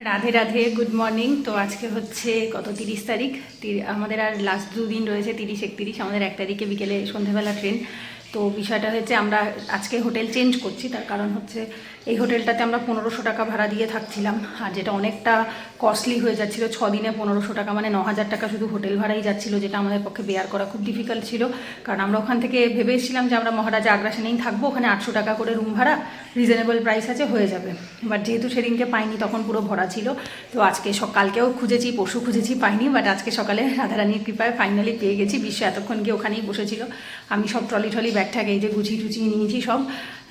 Radhe Radhe, good morning. তো আজকে হচ্ছে কত 30 তারিখ। আমাদের আর লাস্ট 2 দিন রয়েছে, 30-31। আমাদের 1 তারিখে বিকেলে সন্ধ্যাবেলা ট্রেন। তো বিষয়টা হচ্ছে আমরা আজকে হোটেল চেঞ্জ করছি। তার কারণ হচ্ছে এই হোটেলটাতে আমরা 1500 টাকা ভাড়া দিয়ে থাকছিলাম, আর যেটা অনেকটা কস্টলি হয়ে যাচ্ছিল। 6 দিনে 1500 টাকা মানে 9000 টাকা শুধু হোটেল ভাড়াই যাচ্ছিল, যেটা আমাদের পক্ষে বেয়ার করা খুব ডিফিকাল্ট ছিল। কারণ আমরা ওখান থেকে ভেবেছিলাম যে আমরা মহারাজা আগ্রাসনেই থাকবো, ওখানে 800 টাকা করে রুম ভাড়া, রিজনেবল প্রাইস আছে, হয়ে যাবে। বাট যেহেতু সেদিনকে পাইনি, তখন পুরো ভরা ছিল। তো আজকে কালকেও খুঁজেছি, পরশু খুঁজেছি, পাইনি। বাট আজকে সকালে রাধারানীর কৃপায় ফাইনালি পেয়ে গেছি। বিশ্ব এতক্ষণ গিয়ে ওখানেই বসেছিল। আমি সব ট্রলি ব্যাগ ঠ্যাগ এই যে গুছিয়ে টুচিয়ে নিয়েছি সব।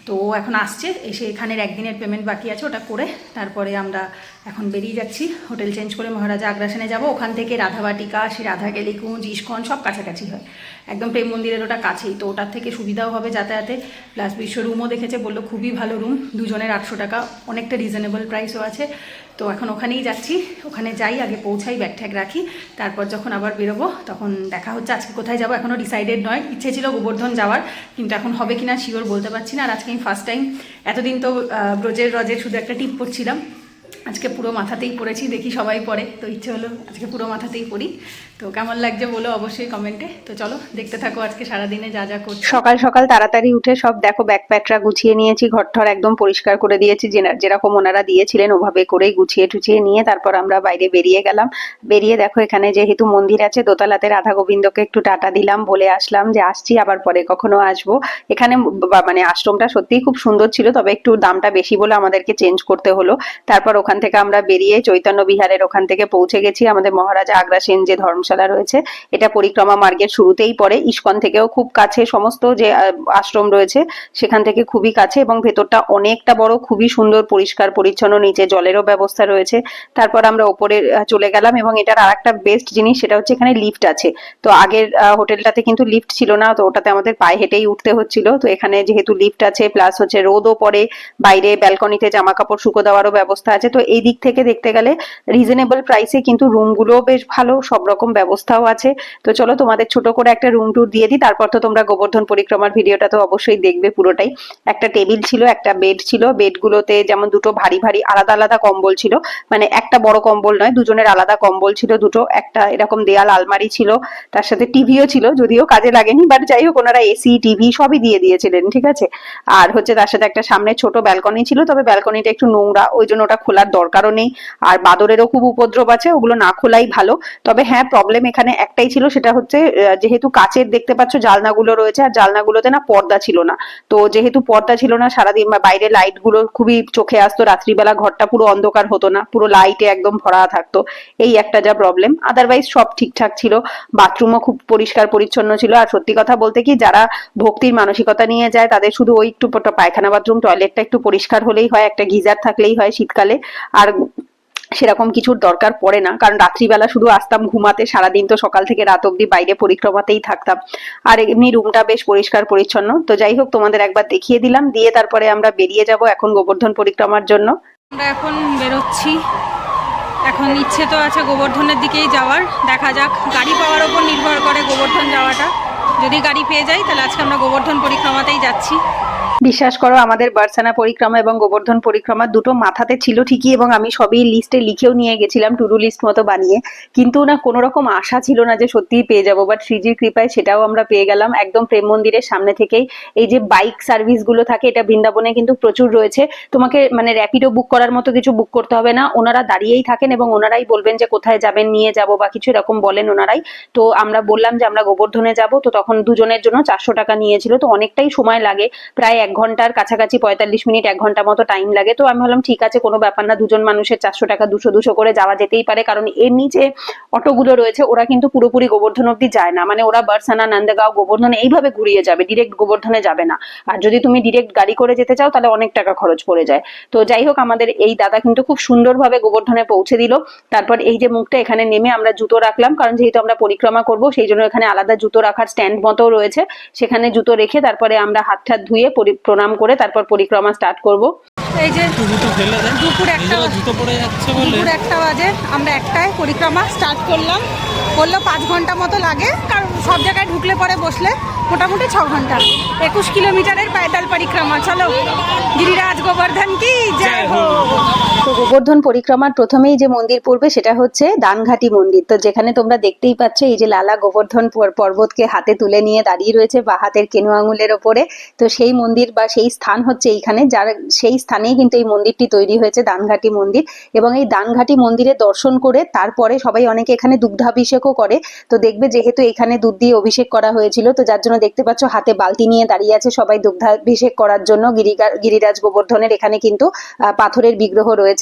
তো এখন আসছে, এসে এখানের একদিনের পেমেন্ট বাকি আছে, ওটা করে তারপরে আমরা এখন বেরিয়ে যাচ্ছি। হোটেল চেঞ্জ করে মহারাজা আগ্রাসনে যাব। ওখান থেকে রাধাবাটিকা, শ্রী রাধা গেলিকুঞ্জ, ইস্কন সব কাছাকাছি হয়, একদম প্রেম মন্দিরের ওটা কাছেই। তো ওটার থেকে সুবিধাও হবে যাতায়াতে। প্লাস বিশ্ব রুমও দেখেছে, বললো খুবই ভালো রুম, দুজনের 800 টাকা, অনেকটা রিজনেবল প্রাইসও আছে। তো এখন ওখানেই যাচ্ছি। ওখানে যাই, আগে পৌঁছাই, ব্যাগ ঠ্যাগ রাখি, তারপর যখন আবার বেরোবো তখন দেখা হচ্ছে। আজকে কোথায় যাবো এখনও ডিসাইডেড নয়। ইচ্ছে ছিল গোবর্ধন যাওয়ার, কিন্তু এখন হবে কিনা শিওর বলতে পারছি না। আর আজকে আমি ফার্স্ট টাইম, এতদিন তো ব্রজের রজের শুধু একটা টিপ পড়ছিলাম, আজকে পুরো মাথাতেই পড়েছি। দেখি সবাই পড়ে, তো ইচ্ছে হলো আজকে পুরো মাথাতেই পড়ি। তো কেমন লাগছে বলো অবশ্যই কমেন্টে। তো চলো দেখতে থাকো আজকে সারাদিনে যা যা করছি। সকাল সকাল তাড়াতাড়ি উঠে সব দেখো ব্যাগ প্যাকরা গুছিয়ে নিয়েছি, ঘরঠর একদম পরিষ্কার করে দিয়েছি, যেরকম ওনারা দিয়েছিলেন ওভাবে করেই গুছিয়ে টুছিয়ে নিয়ে তারপর আমরা বাইরে বেরিয়ে গেলাম। বেরিয়ে দেখো এখানে যেহেতু মন্দির আছে দোতলাতে, রাধা গোবিন্দকে একটু টাটা দিলাম, বলে আসলাম যে আসছি, আবার পরে কখনো আসবো। এখানে মানে আশ্রমটা সত্যিই খুব সুন্দর ছিল, তবে একটু দামটা বেশি বলে আমাদেরকে চেঞ্জ করতে হলো। তারপর ওখান থেকে আমরা বেরিয়ে চৈতন্য বিহারের ওখান থেকে পৌঁছে গেছি আমাদের মহারাজা আগ্রাসেন যে ধর্মশালা রয়েছে, এটা পরিক্রমা মার্গের শুরুতেই পড়ে। ইস্কন থেকেও খুব কাছে, সমস্ত যে আশ্রম রয়েছে সেখান থেকে খুবই কাছে, এবং ভেতরটা অনেকটা বড়, খুবই সুন্দর, পরিষ্কার পরিচ্ছন্ন, নিচে জলেরও ব্যবস্থা রয়েছে। তারপর আমরা ওপরে চলে গেলাম, এবং এটার আর একটা বেস্ট জিনিস সেটা হচ্ছে এখানে লিফট আছে। তো আগের হোটেলটাতে কিন্তু লিফট ছিল না, তো ওটাতে আমাদের পায়ে হেঁটেই উঠতে হচ্ছিল। তো এখানে যেহেতু লিফট আছে, প্লাস হচ্ছে রোদও পড়ে, বাইরে ব্যালকনিতে জামা কাপড় শুকো দেওয়ারও ব্যবস্থা আছে। তো এই দিক থেকে দেখতে গেলে রিজনেবল প্রাইসে কিন্তু রুমগুলোও বেশ ভালো, সব রকম ব্যবস্থাও আছে। তো চলো তোমাদের ছোট করে একটা রুম ট্যুর দিয়ে দিই, তারপর তো তোমরা গোবর্ধন পরিক্রমার ভিডিওটা তো অবশ্যই দেখবে পুরোটাই। একটা টেবিল ছিল, একটা বেড ছিল, বেডগুলোতে যেমন দুটো ভারী ভারী আলাদা আলাদা কম্বল ছিল, মানে একটা বড় কম্বল নয়, দুজনের আলাদা কম্বল ছিল দুটো। একটা এরকম দেয়াল আলমারি ছিল, তার সাথে টিভিও ছিল, যদিও কাজে লাগেনি, বাট যাই হোক ওনারা এসি টিভি সবই দিয়ে দিয়েছিলেন, ঠিক আছে। আর হচ্ছে তার সাথে একটা সামনে ছোট ব্যালকনি ছিল, তবে ব্যালকনিটা একটু নোংরা, ওই জন্য ওটা খোলার দরকারও নেই। আর বাদরেরও খুব উপদ্রব আছে, ওগুলো না খোলাই ভালো। তবে হ্যাঁ, প্রবলেম এখানে একটাই ছিল, সেটা হচ্ছে যেহেতু কাচের দেখতে পাচ্ছ জালনাগুলো রয়েছে, আর জালনাগুলোতে না পর্দা ছিল না। তো যেহেতু পর্দা ছিল না, সারাদিন বাইরে লাইট গুলো খুবই চোখে আসতো, রাত্রিবেলা ঘরটা পুরো অন্ধকার হতো না, পুরো লাইটে একদম ভরা থাকতো। এই একটা যা প্রবলেম, আদারওয়াইজ সব ঠিকঠাক ছিল। বাথরুমও খুব পরিষ্কার পরিচ্ছন্ন ছিল। আর সত্যি কথা বলতে কি, যারা ভক্তির মানসিকতা নিয়ে যায় তাদের শুধু ওই একটু পায়খানা বাথরুম টয়লেটটা একটু পরিষ্কার হলেই হয়, একটা গিজার থাকলেই হয় শীতকালে। আর সেরকম কিছুর দরকার পড়ে না, কারণ রাত্রিবেলা শুধু আসতাম ঘুমাতে, সারাদিন তো সকাল থেকে রাত অব্দি বাইরে পরিক্রমাতেই থাকতাম। আর এমনি রুমটা বেশ পরিষ্কার পরিচ্ছন্ন। তো যাই হোক, তোমাদের একবার দেখিয়ে দিলাম, দিয়ে তারপরে আমরা বেরিয়ে যাব এখন গোবর্ধন পরিক্রমার জন্য। আমরা এখন বেরোচ্ছি। এখন ইচ্ছে তো আছে গোবর্ধনের দিকেই যাওয়ার, দেখা যাক, গাড়ি পাওয়ার ওপর নির্ভর করে গোবর্ধন যাওয়াটা। যদি গাড়ি পেয়ে যাই তাহলে আজকে আমরা গোবর্ধন পরিক্রমাতেই যাচ্ছি। বিশ্বাস করো, আমাদের বার্সানা পরিক্রমা এবং গোবর্ধন পরিক্রমা দুটো মাথাতে ছিল ঠিকই, এবং আমি সবই লিস্টে লিখেও নিয়ে গেছিলাম, টু ডু লিস্ট মতো বানিয়ে, কিন্তু না কোনো রকম আশা ছিল না যে সত্যিই পেয়ে যাবো। বাট শ্রীজির কৃপায় সেটাও আমরা পেয়ে গেলাম, একদম প্রেম মন্দিরের সামনে থেকেই। এই যে বাইক সার্ভিস গুলো থাকে, এটা বৃন্দাবনে কিন্তু প্রচুর রয়েছে। তোমাকে মানে র্যাপিডো বুক করার মতো কিছু বুক করতে হবে না, ওনারা দাঁড়িয়েই থাকেন এবং ওনারাই বলবেন যে কোথায় যাবেন, নিয়ে যাবো বা কিছু এরকম বলেন ওনারাই। তো আমরা বললাম যে আমরা গোবর্ধনে যাব, তো তখন দুজনের জন্য 400 টাকা নিয়েছিল। তো অনেকটাই সময় লাগে, প্রায় 1 ঘন্টার কাছাকাছি, 45 মিনিট 1 ঘন্টা মতো টাইম লাগে। তো আমি ভাবলাম ঠিক আছে, কোনো ব্যাপার না, দুজন মানুষের 400 টাকা, 200 করে যাওয়া যেতেই পারে। কারণ এর নিচে অটোগুলো রয়েছে, ওরা কিন্তু পুরোপুরি গোবর্ধন অব্দি যায় না, মানে ওরা বারসানা, নন্দগাঁও, গোবর্ধন এইভাবে ঘুরিয়ে যাবে, ডিরেক্ট গোবর্ধনে যাবে না। আর যদি তুমি ডিরেক্ট গাড়ি করে যেতে চাও তাহলে অনেক টাকা খরচ পড়ে যায়। তো যাই হোক, আমাদের এই দাদা কিন্তু খুব সুন্দরভাবে গোবর্ধনে পৌঁছে দিল। তারপর এই যে মুখটা, এখানে নেমে আমরা জুতো রাখলাম, কারণ যেহেতু আমরা পরিক্রমা করব সেই জন্য এখানে আলাদা জুতো রাখার স্ট্যান্ড মতো রয়েছে, সেখানে জুতো রেখে তারপরে আমরা হাত ঠাত ধুয়ে প্রণাম করে তারপর পরিক্রমা স্টার্ট করব। এই যে দুপুর 1টা বাজে, আমরা 1টায় পরিক্রমা স্টার্ট করলাম। বললো 5 ঘন্টা মতো লাগে, কারণ সব জায়গায় ঢুকলে পরে বসলে মোটামুটি 6 ঘন্টা। 21 কিলোমিটারের পায়দাল পরিক্রমা। চলো, গিরিরাজ গোবর্ধন কি জয় হোক। তো গোবর্ধন পরিক্রমার প্রথমেই যে মন্দির পড়বে সেটা হচ্ছে দানঘাটি মন্দির। তো যেখানে তোমরা দেখতেই পাচ্ছ এই যে লালা গোবর্ধন পর্বতকে হাতে তুলে নিয়ে দাঁড়িয়ে রয়েছে বা হাতের কেনু আঙুলের ওপরে। তো সেই মন্দির বা সেই স্থান হচ্ছে এইখানে, যার সেই স্থানেই কিন্তু এই মন্দিরটি তৈরি হয়েছে, দানঘাটি মন্দির। এবং এই দানঘাটি মন্দিরে দর্শন করে তারপরে সবাই অনেকে এখানে দুগ্ধাভিষেকও করে। তো দেখবে যেহেতু এখানে দুধ দিয়ে অভিষেক করা হয়েছিল, তো যার জন্য দেখতে পাচ্ছ হাতে বালতি নিয়ে দাঁড়িয়ে আছে সবাই দুগ্ধাভিষেক করার জন্য। গিরিরাজ গোবর্ধনের এখানে কিন্তু পাথরের বিগ্রহ রয়েছে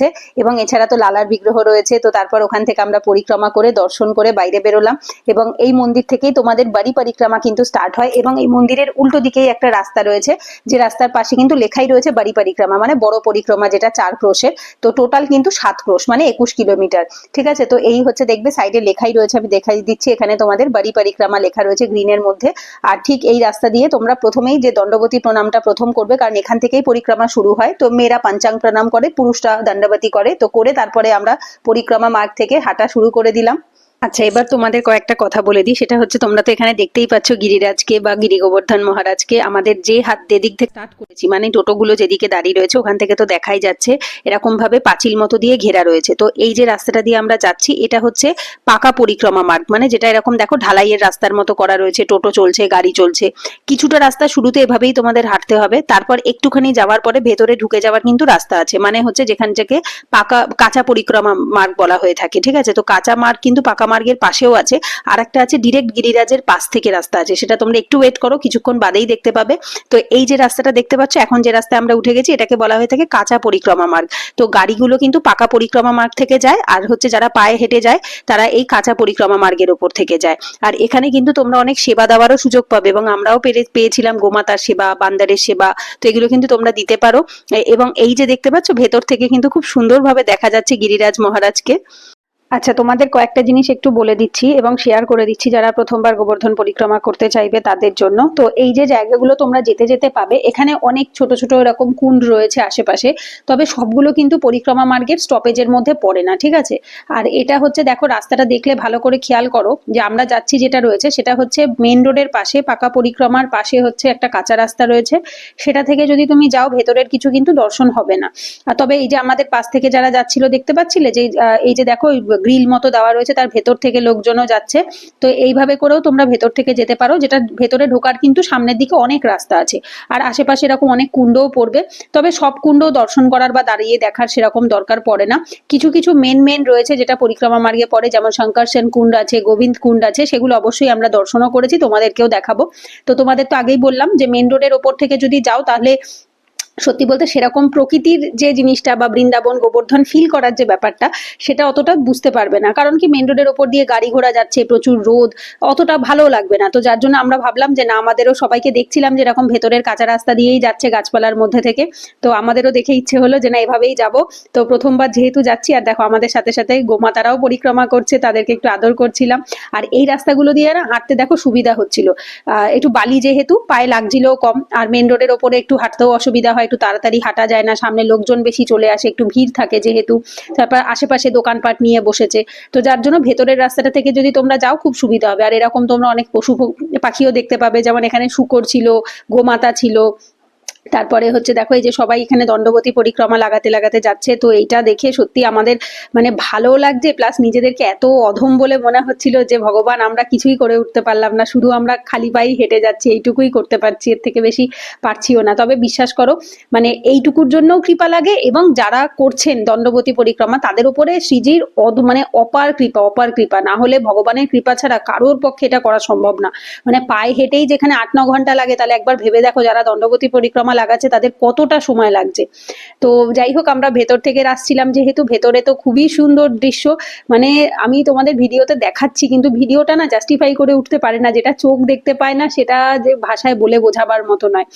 এবং এছাড়া তো লালার বিগ্রহ রয়েছে। তো তারপর ওখান থেকে আমরা পরিক্রমা করে দর্শন করে বাইরে বেরোলাম এবং এই মন্দির থেকেই তোমাদের বাড়ি পরিক্রমা কিন্তু স্টার্ট হয় এবং এই মন্দিরের উল্টো দিকেই একটা রাস্তা রয়েছে, যে রাস্তার পাশে কিন্তু লেখাই রয়েছে বাড়ি পরিক্রমা, মানে বড় পরিক্রমা, যেটা 4 ক্রোশের। তো টোটাল কিন্তু 7 ক্রোশ মানে 21 কিলোমিটার। ঠিক আছে, তো এই হচ্ছে দেখবে সাইডে লেখাই রয়েছে, আমি দেখাই দিচ্ছি, এখানে তোমাদের বাড়ি পরিক্রমা লেখা রয়েছে গ্রিনের মধ্যে। আর ঠিক এই রাস্তা দিয়ে তোমরা প্রথমেই যে দণ্ডবতী প্রণামটা প্রথম করবে, কারণ এখান থেকেই পরিক্রমা শুরু হয়। তো মেয়েরা পাঞ্চাং প্রণাম করে, পুরুষরা দণ্ডবতী করে। তো করে তারপরে আমরা পরিক্রমা মার্গ থেকে হাঁটা শুরু করে দিলাম। আচ্ছা, এবার তোমাদের কয়েকটা কথা বলে দিই। সেটা হচ্ছে তোমরা তো এখানে দেখতেই পাচ্ছ গিরিরাজকে বা গিরি গোবর্ধন মহারাজকে। আমাদের যে হাত যেদিক থেকে স্টার্ট করেছি, মানে টোটোগুলো যেদিকে দাঁড়িয়ে রয়েছে ওখান থেকে তো দেখাই যাচ্ছে এরকম ভাবে পাঁচিল মতো দিয়ে ঘেরা রয়েছে। তো এই যে রাস্তাটা দিয়ে আমরা যাচ্ছি এটা হচ্ছে পাকা পরিক্রমা মার্গ, মানে যেটা এরকম দেখো ঢালাইয়ের রাস্তার মতো করা রয়েছে, টোটো চলছে, গাড়ি চলছে। কিছুটা রাস্তা শুরুতে এভাবেই তোমাদের হাঁটতে হবে, তারপর একটুখানি যাওয়ার পরে ভেতরে ঢুকে যাওয়ার কিন্তু রাস্তা আছে, মানে হচ্ছে যেখান থেকে কাঁচা পরিক্রমা মার্গ বলা হয়ে থাকে। ঠিক আছে, তো কাঁচা মার্গ কিন্তু পাকা মার্গের পাশেও আছে, আর একটা আছে ডিরেক্ট গিরিরাজের পাশ থেকে রাস্তা আছে, সেটা তোমরা একটু ওয়েট করো, কিছুক্ষণ বাদেই দেখতে পাবে। তো এই যে রাস্তাটা দেখতে পাচ্ছ এখন, যে রাস্তায় আমরা উঠে গেছি, এটাকে বলা হয়ে থাকে কাঁচা পরিক্রমা মার্গ। তো গাড়িগুলো কিন্তু পাকা পরিক্রমা মার্গ থেকে যায়, আর হচ্ছে যারা পায়ে হেঁটে যায় তারা এই কাঁচা পরিক্রমা মার্গের উপর থেকে যায়। আর এখানে কিন্তু তোমরা অনেক সেবা দেওয়ারও সুযোগ পাবে এবং আমরাও পেয়েছিলাম গোমাতার সেবা, বান্দারের সেবা। তো এগুলো কিন্তু তোমরা দিতে পারো। এবং এই যে দেখতে পাচ্ছ ভেতর থেকে কিন্তু খুব সুন্দরভাবে দেখা যাচ্ছে গিরিরাজ মহারাজকে। আচ্ছা, তোমাদের কয়েকটা জিনিস একটু বলে দিচ্ছি এবং শেয়ার করে দিচ্ছি যারা প্রথমবার গোবর্ধন পরিক্রমা করতে চাইবে তাদের জন্য। তো এই যে জায়গাগুলো তোমরা যেতে যেতে পাবে, এখানে অনেক ছোট ছোট এরকম কুণ্ড রয়েছে আশেপাশে, তবে সবগুলো কিন্তু পরিক্রমা মার্গের স্টপেজের মধ্যে পড়ে না। ঠিক আছে, আর এটা হচ্ছে দেখো রাস্তাটা দেখলে ভালো করে খেয়াল করো যে আমরা যাচ্ছি যেটা রয়েছে সেটা হচ্ছে মেন রোডের পাশে, পাকা পরিক্রমার পাশে হচ্ছে একটা কাঁচা রাস্তা রয়েছে, সেটা থেকে যদি তুমি যাও ভেতরের কিছু কিন্তু দর্শন হবে না। আর তবে এই যে আমাদের পাশ থেকে যারা যাচ্ছিল দেখতে পাচ্ছিলে যে এই যে দেখো গ্রিল মতো দেওয়া রয়েছে, তার ভেতর থেকে লোকজনও যাচ্ছে। তো এইভাবে করেও তোমরা ভেতর থেকে যেতে পারো, যেটা ভেতরে ঢোকার কিন্তু সামনের দিকে অনেক রাস্তা আছে আর আশেপাশে এরকম অনেক কুণ্ডও পড়বে। তবে সব কুণ্ড দর্শন করার বা দাঁড়িয়ে দেখার সেরকম দরকার পড়ে না। কিছু কিছু মেন রয়েছে যেটা পরিক্রমা মার্গে পড়ে, যেমন শঙ্কর সেন কুণ্ড আছে, গোবিন্দ কুণ্ড আছে, সেগুলো অবশ্যই আমরা দর্শনও করেছি, তোমাদেরকেও দেখাবো। তো তোমাদের তো আগেই বললাম যে মেন রোডের ওপর থেকে যদি যাও তাহলে সত্যি বলতে সেরকম প্রকৃতির যে জিনিসটা বা বৃন্দাবন গোবর্ধন ফিল করার যে ব্যাপারটা সেটা অতটা বুঝতে পারবে না, কারণ কি মেন রোডের ওপর দিয়ে গাড়ি ঘোড়া যাচ্ছে, প্রচুর রোদ, অতটা ভালো লাগবে না। তো যার জন্য আমরা ভাবলাম যে না, আমাদেরও সবাইকে দেখছিলাম যে এরকম ভেতরের কাঁচা রাস্তা দিয়েই যাচ্ছে গাছপালার মধ্যে থেকে, তো আমাদেরও দেখে ইচ্ছে হলো যে না এভাবেই যাব। তো প্রথমবার যেহেতু যাচ্ছি, আর দেখো আমাদের সাথে সাথে গোমাতারাও পরিক্রমা করছে, তাদেরকে একটু আদর করছিলাম। আর এই রাস্তাগুলো দিয়ে না হাঁটতে দেখো সুবিধা হচ্ছিল, একটু বালি যেহেতু পায়ে লাগছিলও কম, আর মেন রোডের ওপরে একটু হাঁটতেও অসুবিধা হয়, একটু তাড়াতাড়ি হাঁটা যায় না, সামনে লোকজন বেশি চলে আসে, একটু ভিড় থাকে যেহেতু, তারপর আশেপাশে দোকানপাট নিয়ে বসেছে। তো যার জন্য ভেতরের রাস্তাটা থেকে যদি তোমরা যাও খুব সুবিধা হবে। আর এরকম তোমরা অনেক পশু পাখিও দেখতে পাবে, যেমন এখানে শূকর ছিল, গোমাতা ছিল, তারপরে হচ্ছে দেখো এই যে সবাই এখানে দণ্ডবতী পরিক্রমা লাগাতে লাগাতে যাচ্ছে। তো এইটা দেখে সত্যি আমাদের মানে ভালো লাগছে, প্লাস নিজেদেরকে এত অধম বলে মনে হচ্ছিল যে ভগবান আমরা কিছুই করে উঠতে পারলাম না, শুধু আমরা খালি পায়ে হেঁটে যাচ্ছি, এইটুকুই করতে পারছি, এর থেকে বেশি পারছিও না। তবে বিশ্বাস করো মানে এইটুকুর জন্যও কৃপা লাগে, এবং যারা করছেন দণ্ডবতী পরিক্রমা তাদের উপরে শ্রীজির মানে অপার কৃপা, না হলে ভগবানের কৃপা ছাড়া কারোর পক্ষে এটা করা সম্ভব না। মানে পায়ে হেঁটেই যেখানে 8-9 ঘন্টা লাগে, তাহলে একবার ভেবে দেখো যারা দণ্ডবতী পরিক্রমা লাগাচ্ছে তাদের কতটা সময় লাগছে। তো যাই হোক, আমরা ভেতর থেকে আসছিলাম যেহেতু, ভেতরে তো খুবই সুন্দর দৃশ্য, মানে আমি তোমাদের ভিডিওতে দেখাচ্ছি কিন্তু ভিডিওটা না জাস্টিফাই করে উঠতে পারে না, যেটা চোখ দেখতে পায় না সেটা যে ভাষায় বলে বোঝাবার মতো নয়।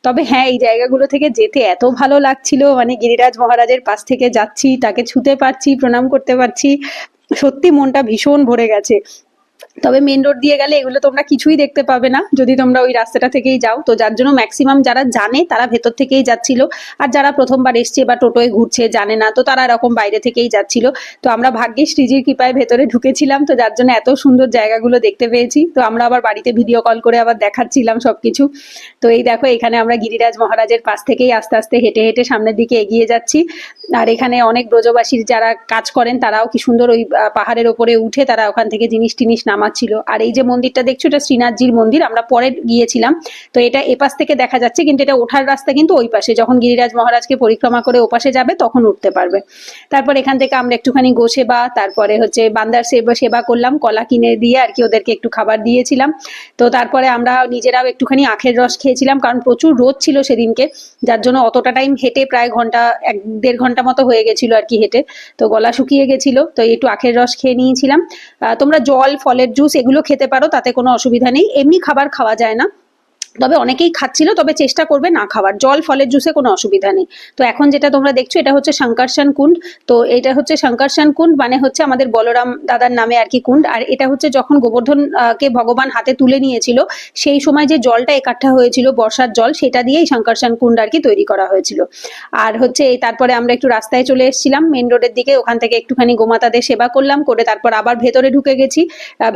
তবে হ্যাঁ, এই জায়গাগুলো থেকে যেতে এত ভালো লাগছিল, মানে গিরিরাজ মহারাজের পাশ থেকে যাচ্ছি, তাকে ছুতে পারছি, প্রণাম করতে পারছি, সত্যি মনটা ভীষণ ভরে গেছে। তবে মেন রোড দিয়ে গেলে এগুলো তোমরা কিছুই দেখতে পাবে না যদি তোমরা ওই রাস্তাটা থেকেই যাও। তো যার জন্য ম্যাক্সিমাম যারা জানে তারা ভেতর থেকেই যাচ্ছিল, আর যারা প্রথমবার এসছে বা টোটোয় ঘুরছে জানে না, তো তারা এরকম বাইরে থেকেই যাচ্ছিল। তো আমরা ভাগ্যে শ্রীজির কৃপায় ভেতরে ঢুকেছিলাম, তো যার জন্য এত সুন্দর জায়গাগুলো দেখতে পেয়েছি। তো আমরা আবার বাড়িতে ভিডিও কল করে আবার দেখাচ্ছিলাম সবকিছু। তো এই দেখো এখানে আমরা গিরিরাজ মহারাজের পাশ থেকেই আস্তে আস্তে হেঁটে হেঁটে সামনের দিকে এগিয়ে যাচ্ছি। আর এখানে অনেক ব্রজবাসীর যারা কাজ করেন তারাও কি সুন্দর ওই পাহাড়ের ওপরে উঠে তারা ওখান থেকে জিনিস টিনিস নামাচ্ছিল। আর এই যে মন্দিরটা দেখছো এটা শ্রীনাথজির মন্দির, আমরা পরে গিয়েছিলাম। তো এটা এপাশ থেকে দেখা যাচ্ছে, কিন্তু এটা ওঠার রাস্তা কিন্তু ওই পাশে, যখন গিরিরাজ মহারাজকে পরিক্রমা করে ওপাশে যাবে তখন উঠতে পারবে। তারপর এখান থেকে আমরা একটুখানি গোসেবা, তারপরে হচ্ছে বান্দার সেবা করলাম, কলা কিনে দিয়ে আর কি ওদেরকে একটু খাবার দিয়েছিলাম। তো তারপরে আমরা নিজেরাও একটুখানি আখের রস খেয়েছিলাম, কারণ প্রচুর রোদ ছিল সেদিনকে, যার জন্য অতটা টাইম হেঁটে প্রায় ঘন্টা 1-1.5 ঘন্টা মতো হয়ে গেছিল আর কি হেঁটে, তো গলা শুকিয়ে গেছিল। তো একটু আখের রস খেয়ে নিয়েছিলাম। তোমরা জল, ফলের জুস এগুলো খেতে পারো, তাতে কোনো অসুবিধা নেই, এমনি খাবার খাওয়া যায় না, তবে অনেকেই খাচ্ছিল, তবে চেষ্টা করবে না খাবার। জল, ফলের জুসে কোনো অসুবিধা নেই। তো এখন যেটা তোমরা দেখছো এটা হচ্ছে শঙ্করশন কুণ্ড। তো এটা হচ্ছে শঙ্করশন কুণ্ড, মানে হচ্ছে আমাদের বলরাম দাদার নামে আর কি কুণ্ড। আর এটা হচ্ছে যখন গোবর্ধন কে ভগবান হাতে তুলে নিয়েছিল সেই সময় যে জলটা একাঠা হয়েছিল বর্ষার জল, সেটা দিয়েই শঙ্করশন কুণ্ড আর কি তৈরি করা হয়েছিল। আর হচ্ছে তারপরে আমরা একটু রাস্তায় চলে এসেছিলাম মেন রোডের দিকে, ওখান থেকে একটুখানি গোমাতাদের সেবা করলাম, করে তারপর আবার ভেতরে ঢুকে গেছি।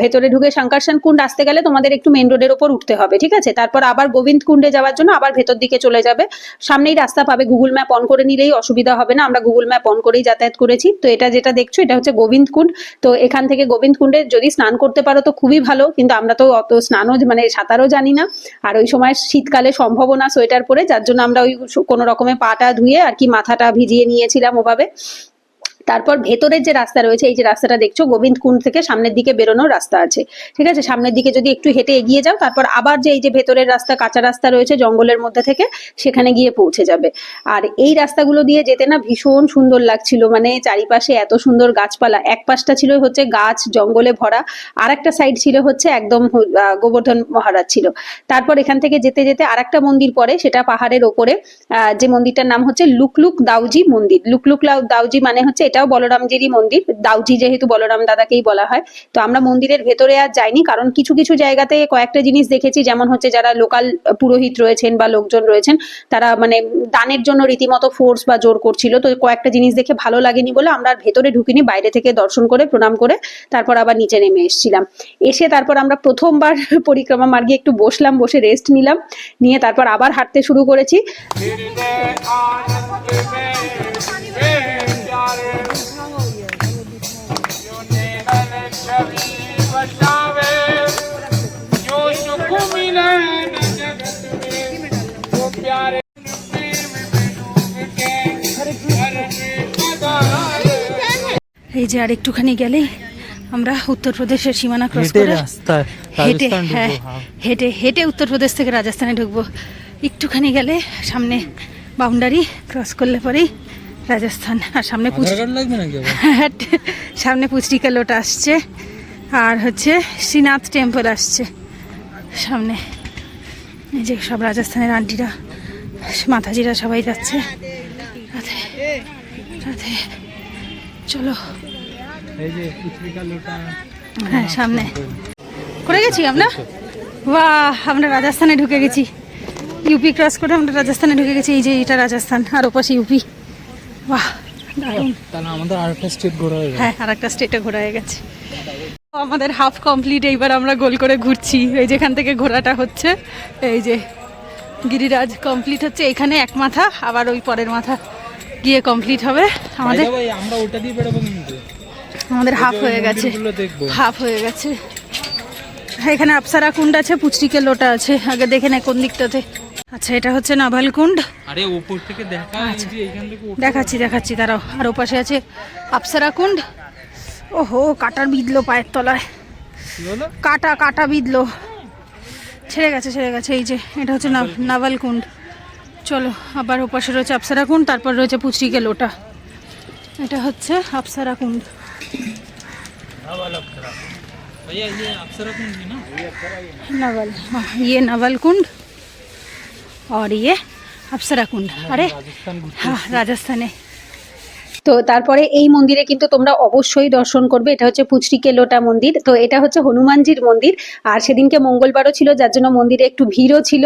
ভেতরে ঢুকে শঙ্করশন কুণ্ড আসতে গেলে তোমাদের একটু মেন রোডের ওপর উঠতে হবে, ঠিক আছে? তারপর আবার গোবিন্দ কুণ্ডে যাওয়ার জন্য আবার ভেতর দিকে চলে যাবে, সামনেই রাস্তা পাবে, গুগল ম্যাপ অন করে নিলেই অসুবিধা হবে না, আমরা গুগল ম্যাপ অন করেই যাতায়াত করেছি। তো এটা যেটা দেখছো এটা হচ্ছে গোবিন্দ কুণ্ড। তো এখান থেকে গোবিন্দ কুণ্ডে যদি স্নান করতে পারো তো খুবই ভালো, কিন্তু আমরা তো অত স্নানও মানে সাঁতারও জানি না, আর ওই সময় শীতকালে সম্ভবও না সোয়েটার পরে, যার জন্য আমরা ওই কোনো রকমে পাটা ধুয়ে আর কি মাথাটা ভিজিয়ে নিয়েছিলাম ওভাবে। তারপর ভেতরের যে রাস্তা রয়েছে, এই যে রাস্তাটা দেখছো গোবিন্দ কুণ্ড থেকে সামনের দিকে বেরোনোর রাস্তা আছে, ঠিক আছে? সামনের দিকে যদি একটু হেঁটে এগিয়ে যাও, তারপর আবার যে এই যে ভেতরের রাস্তা, কাঁচা রাস্তা রয়েছে জঙ্গলের মধ্যে থেকে, সেখানে গিয়ে পৌঁছে যাবে। আর এই রাস্তাগুলো দিয়ে যেতে না ভীষণ সুন্দর লাগছিল, মানে চারিপাশে এত সুন্দর গাছপালা, এক পাশটা ছিল হচ্ছে গাছ জঙ্গলে ভরা, আর একটা সাইড ছিল হচ্ছে একদম গোবর্ধন মহারাজ ছিল। তারপর এখান থেকে যেতে যেতে আর একটা মন্দির পড়ে, সেটা পাহাড়ের ওপরে, যে মন্দিরটার নাম হচ্ছে লুকলুক দাউজি মন্দির। লুকলুক দাউজি মানে হচ্ছে এটাও বলরামজিরই মন্দির, দাউজি যেহেতু বলরাম দাদাকেই বলা হয়। তো আমরা মন্দিরের ভেতরে আর যাইনি, কারণ কিছু কিছু জায়গাতে কয়েকটা জিনিস দেখেছি, যেমন হচ্ছে যারা লোকাল পুরোহিত রয়েছেন বা লোকজন রয়েছেন তারা মানে দানের জন্য রীতিমতো ফোর্স বা জোর করছিল। তো কয়েকটা জিনিস দেখে ভালো লাগেনি বলে আমরা আর ভেতরে ঢুকিনি, বাইরে থেকে দর্শন করে প্রণাম করে তারপর আবার নিচে নেমে এসেছিলাম। এসে তারপর আমরা প্রথমবার পরিক্রমা মার্গে একটু বসলাম, বসে রেস্ট নিলাম, নিয়ে তারপর আবার হাঁটতে শুরু করেছি। এই যে আর একটুখানি গেলে আমরা উত্তরপ্রদেশের সীমানা ক্রস করে হেঁটে, হ্যাঁ হেঁটে হেঁটে উত্তরপ্রদেশ থেকে রাজস্থানে ঢুকবো। একটুখানি গেলে সামনে বাউন্ডারি ক্রস করলে পরেই রাজস্থান। আর সামনে সামনে পুচরিকা লোট আসছে, আর হচ্ছে শ্রীনাথ টেম্পল আসছে সামনে। এই যে সব রাজস্থানের আন্টিরা মাতাজিরা সবাই যাচ্ছে। রাধে রাধে, চলো। হ্যাঁ সামনে করে গেছি আমরা, বাহ আমরা রাজস্থানে ঢুকে গেছি, ইউপি ক্রস করে আমরা রাজস্থানে ঢুকে গেছি। এই যে এটা রাজস্থান আর ওপাশে ইউপি, বাহ দারুণ। তাহলে আমাদের আরেকটা স্টেট ঘোরা হয়ে গেছে। হ্যাঁ আরেকটা স্টেটে ঘোরা হয়ে গেছে। আমাদের হাফ কমপ্লিট, এইবার আমরা গোল করে ঘুরছি। এই যেখান থেকে ঘোরাটা হচ্ছে, এই যে গিরিরাজ কমপ্লিট হচ্ছে, এখানে এক মাথা, আবার ওই পরের মাথা গিয়ে কমপ্লিট হবে আমাদের। আমরা ওটা দিয়ে বেরোবো, কিন্তু আমাদের হাফ হয়ে গেছে, হাফ হয়ে গেছে। এখানে আপসারা কুণ্ড আছে, পুচরিকে লোটা আছে, আগে দেখে নে কোন দিকটাতে। আচ্ছা এটা হচ্ছে নাভাল কুণ্ড। আরে উপর থেকে দেখা, এইখান থেকে দেখাচ্ছি দেখাচ্ছি দাঁড়াও। আর ওপাশে আছে আপসারা কুণ্ড। ওহো কাটা বিঁধলো পায়ের তলায়, কাটা কাটা বিঁধলো, ছেড়ে গেছে ছেড়ে গেছে। এই যে এটা হচ্ছে নাভাল কুণ্ড। চলো আবার ওপাশে রয়েছে আপসারা কুণ্ড, তারপর রয়েছে পুচরিকে লোটা। এটা হচ্ছে আপসারা কুণ্ড। नवल, हाँ ये नवल कुंड और ये अप्सरा कुंड। अरे हाँ राजस्थान है। তো তারপরে এই মন্দিরে কিন্তু তোমরা অবশ্যই দর্শন করবে, এটা হচ্ছে পুচরিকে লোটা মন্দির। তো এটা হচ্ছে হনুমানজির মন্দির, আর সেদিনকে মঙ্গলবারও ছিল যার জন্য মন্দিরে একটু ভিড়ও ছিল।